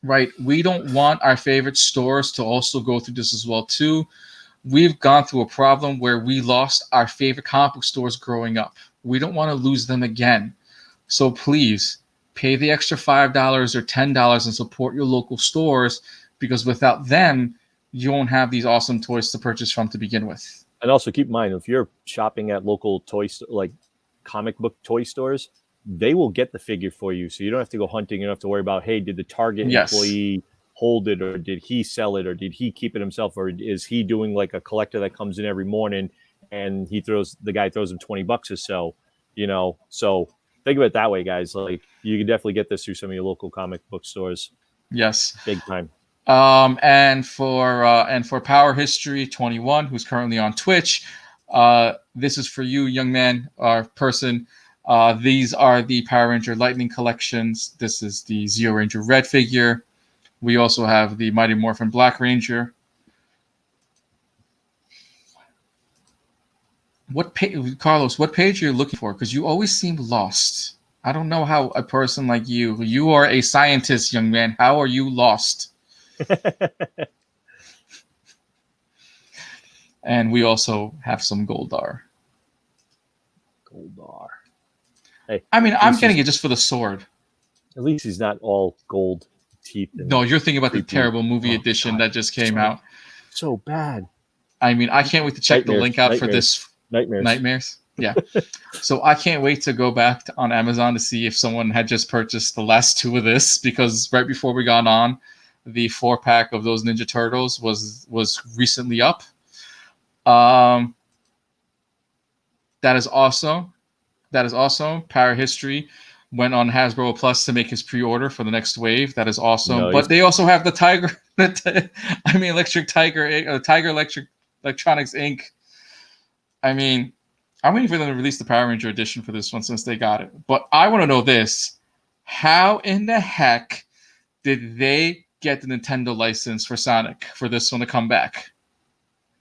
Right. We don't want our favorite stores to also go through this as well too. We've gone through a problem where we lost our favorite comic book stores growing up. We don't want to lose them again. So please pay the extra $5 or $10 and support your local stores, because without them, you won't have these awesome toys to purchase from to begin with. And also keep in mind, if you're shopping at local like comic book toy stores, they will get the figure for you. So you don't have to go hunting. You don't have to worry about, hey, did the Target employee hold it, or did he sell it, or did he keep it himself, or is he doing like a collector that comes in every morning and the guy throws him $20 or so, So think of it that way, guys. Like, you can definitely get this through some of your local comic book stores. Yes, big time. And for Power History 21, who's currently on Twitch, this is for you, young man or person. These are the Power Ranger Lightning collections. This is the Zeo Ranger Red figure. We also have the Mighty Morphin Black Ranger. Carlos, what page are you looking for? Because you always seem lost. I don't know how a person like you are a scientist, young man. How are you lost? And we also have some Goldar. Hey, I mean, I'm getting it just for the sword. At least he's not all gold teeth. No, you're thinking about the terrible movie edition that just came out. So bad. I mean, I can't wait to check the link out for this. Nightmares. Yeah. So I can't wait to go back on Amazon to see if someone had just purchased the last two of this, because right before we got on, the 4-pack of those Ninja Turtles was recently up. That is awesome. Power History went on Hasbro Plus to make his pre-order for the next wave. That is awesome. Nice. But they also have the Tiger, Electric Tiger, Tiger Electronics Inc. I mean, I'm waiting for them to release the Power Ranger edition for this one since they got it. But I want to know this. How in the heck did they get the Nintendo license for Sonic for this one to come back?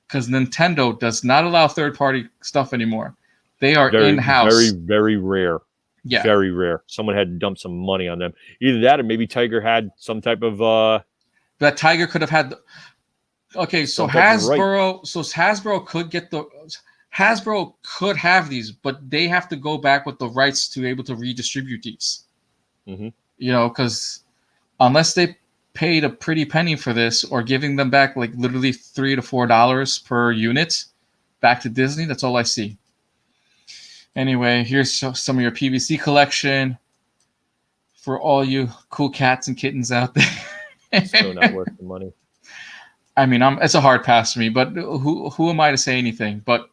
Because Nintendo does not allow third-party stuff anymore. They are in-house. Very, very rare. Yeah. Very rare. Someone had to dump some money on them. Either that, or maybe Tiger had some type of That Tiger could have had. Okay, so some type of right. Hasbro could get the. Hasbro could have these, but they have to go back with the rights to be able to redistribute these. Mm-hmm. You know, because unless they paid a pretty penny for this, or giving them back like literally $3 to $4 per unit back to Disney, that's all I see. Anyway, here's some of your PVC collection for all you cool cats and kittens out there. Still not worth the money. I mean, it's a hard pass for me, but who am I to say anything? But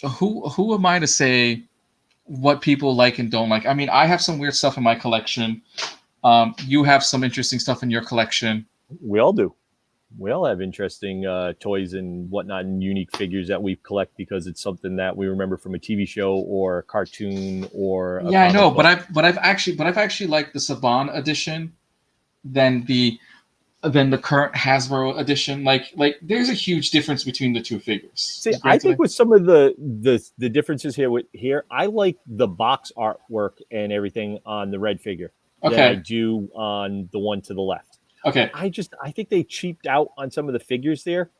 who am I to say what people like and don't like? I mean, I have some weird stuff in my collection. You have some interesting stuff in your collection. We all do. We all have interesting toys and whatnot, and unique figures that we collect because it's something that we remember from a TV show or a cartoon or yeah, I know, but I've actually liked the Saban edition than the current Hasbro edition. Like there's a huge difference between the two figures. See, I think with some of the differences here, I like the box artwork and everything on the red figure that I do on the one to the left. Okay. I think they cheaped out on some of the figures there,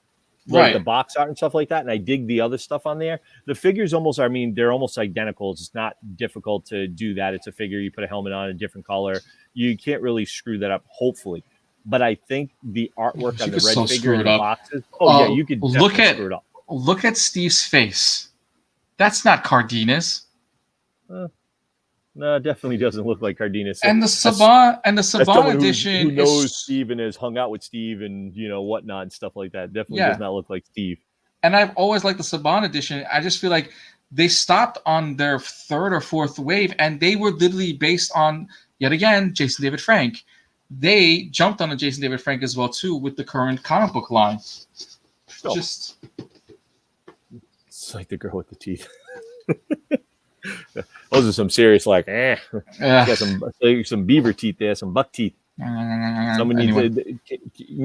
like right? The box art and stuff like that, and I dig the other stuff on there. The figures they're almost identical. It's not difficult to do that. It's a figure, you put a helmet on, a different color. You can't really screw that up, hopefully. But I think the artwork on the red figure and the boxes. Oh yeah, you could screw it up. Look at Steve's face. That's not Cardenas. No, it definitely doesn't look like Cardenas. And the Saban edition who knows Steve and has hung out with Steve and whatnot and stuff like that. Definitely does not look like Steve. And I've always liked the Saban edition. I just feel like they stopped on their third or fourth wave, and they were literally based on, yet again, Jason David Frank. They jumped on a Jason David Frank as well too with the current comic book line. Oh. Just it's like the girl with the teeth. Those are some serious got some beaver teeth there, some buck teeth. Maybe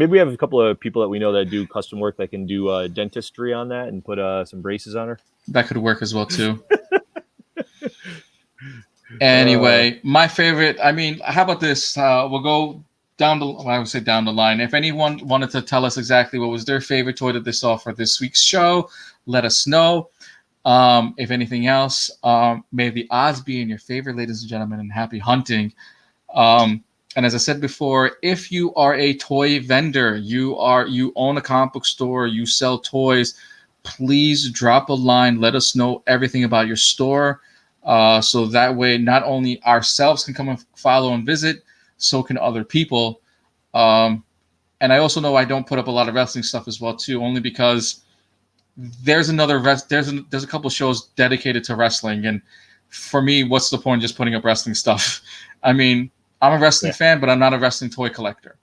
we have a couple of people that we know that do custom work that can do dentistry on that and put some braces on her. That could work as well too. Anyway, my favorite. I mean, how about this? We'll go down the line. If anyone wanted to tell us exactly what was their favorite toy that they saw for this week's show, let us know. If anything else, may the odds be in your favor, ladies and gentlemen, and happy hunting. And as I said before, if you are a toy vendor, you own a comic book store, you sell toys, please drop a line. Let us know everything about your store. So that way, not only ourselves can come and follow and visit, so can other people. And I also know I don't put up a lot of wrestling stuff as well too, only because there's a couple of shows dedicated to wrestling, and for me, what's the point of just putting up wrestling stuff? I mean, I'm a wrestling fan, but I'm not a wrestling toy collector.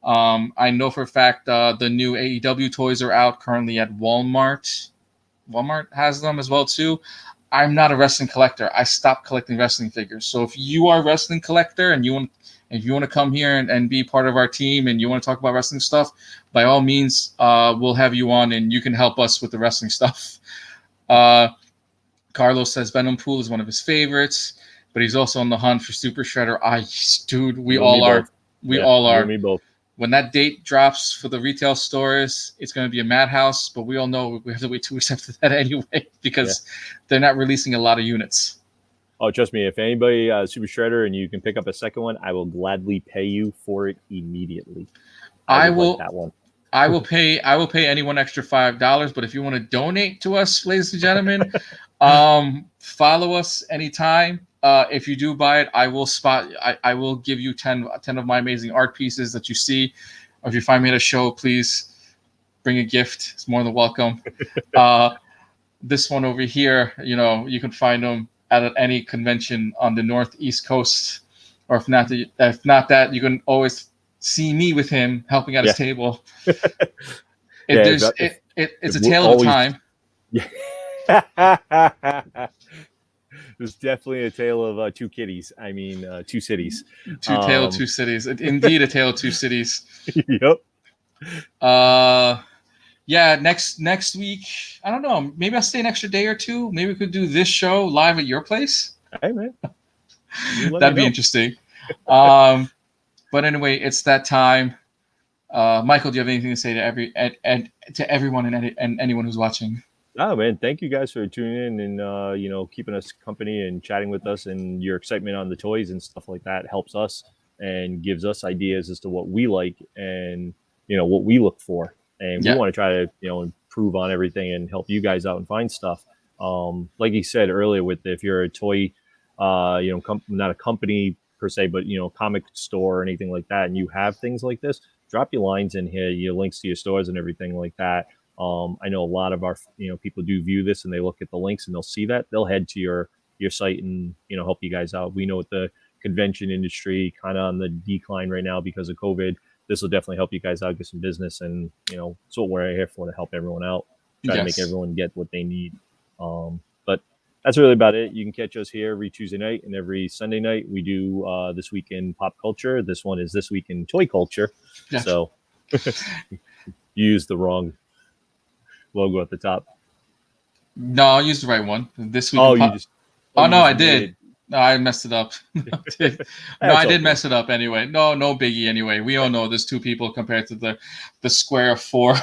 I know for a fact the new AEW toys are out currently at Walmart. Walmart has them as well too. I'm not a wrestling collector. I stopped collecting wrestling figures. So if you are a wrestling collector and you want to come here and be part of our team and you want to talk about wrestling stuff, by all means, we'll have you on and you can help us with the wrestling stuff. Carlos says Venom Pool is one of his favorites, but he's also on the hunt for Super Shredder. Dude, we all are. We all are. Me both. When that date drops for the retail stores, it's going to be a madhouse, but we all know we have to wait 2 weeks after that anyway because they're not releasing a lot of units. Oh, trust me, if anybody Super Shredder and you can pick up a second one, I will gladly pay you for it immediately. I will like that one. I will pay anyone extra $5, but if you want to donate to us, ladies and gentlemen, follow us anytime. If you do buy it, I will give you 10 of my amazing art pieces that you see. Or if you find me at a show, please bring a gift. It's more than welcome. This one over here, you can find them at any convention on the Northeast Coast, or if not that, you can always see me with him helping at his table. It's a tale of a time. Yeah. There's definitely a tale of two kitties. I mean, two cities. Tale of two cities. Indeed, a tale of two cities. Yep. Yeah. Next week, I don't know. Maybe I'll stay an extra day or two. Maybe we could do this show live at your place. Hey man, That'd be interesting. But anyway, it's that time. Michael, do you have anything to say to to everyone and anyone who's watching? Oh man, thank you guys for tuning in and keeping us company and chatting with us, and your excitement on the toys and stuff like that helps us and gives us ideas as to what we like and what we look for, and we Yeah, want to try to improve on everything and help you guys out and find stuff. Like you said earlier, with if you're a toy, not a company per se, but comic store or anything like that, and you have things like this, drop your lines in here, your links to your stores and everything like that. I know a lot of our people do view this and they look at the links and they'll see that they'll head to your site and help you guys out. We know with the convention industry kind of on the decline right now because of COVID, this will definitely help you guys out, get some business, and it's what we're here for, to help everyone out, try to make yes, everyone get what they need. But that's really about it. You can catch us here every Tuesday night and every Sunday night. We do This Week in Pop Culture. This one is This Week in Toy Culture. yeah. So you used the wrong logo at the top. No, I used the right one. This week. Oh, you just. Oh you no, just I did. made- No, I messed it up. No, I That's did okay. mess it up anyway. No, no biggie anyway. We all know there's two people compared to the square of four.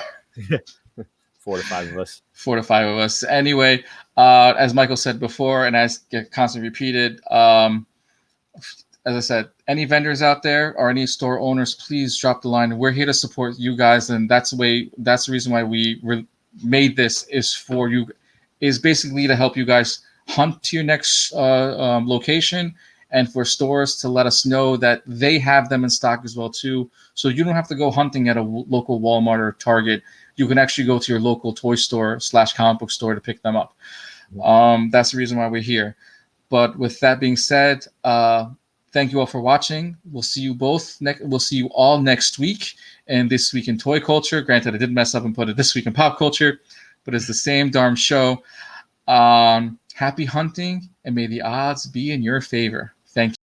4 to 5 of us. 4 to 5 of us. Anyway, as Michael said before, and as get constantly repeated, as I said, any vendors out there or any store owners, please drop the line. We're here to support you guys, and that's the reason why we made this is for you, is basically to help you guys hunt to your next location, and for stores to let us know that they have them in stock as well too. So you don't have to go hunting at a local Walmart or Target. You can actually go to your local toy store / comic book store to pick them up. That's the reason why we're here. But with that being said, thank you all for watching. We'll see you We'll see you all next week in This Week in Toy Culture. Granted, I did mess up and put it This Week in Pop Culture, but it's the same darn show. Happy hunting, and may the odds be in your favor. Thank you.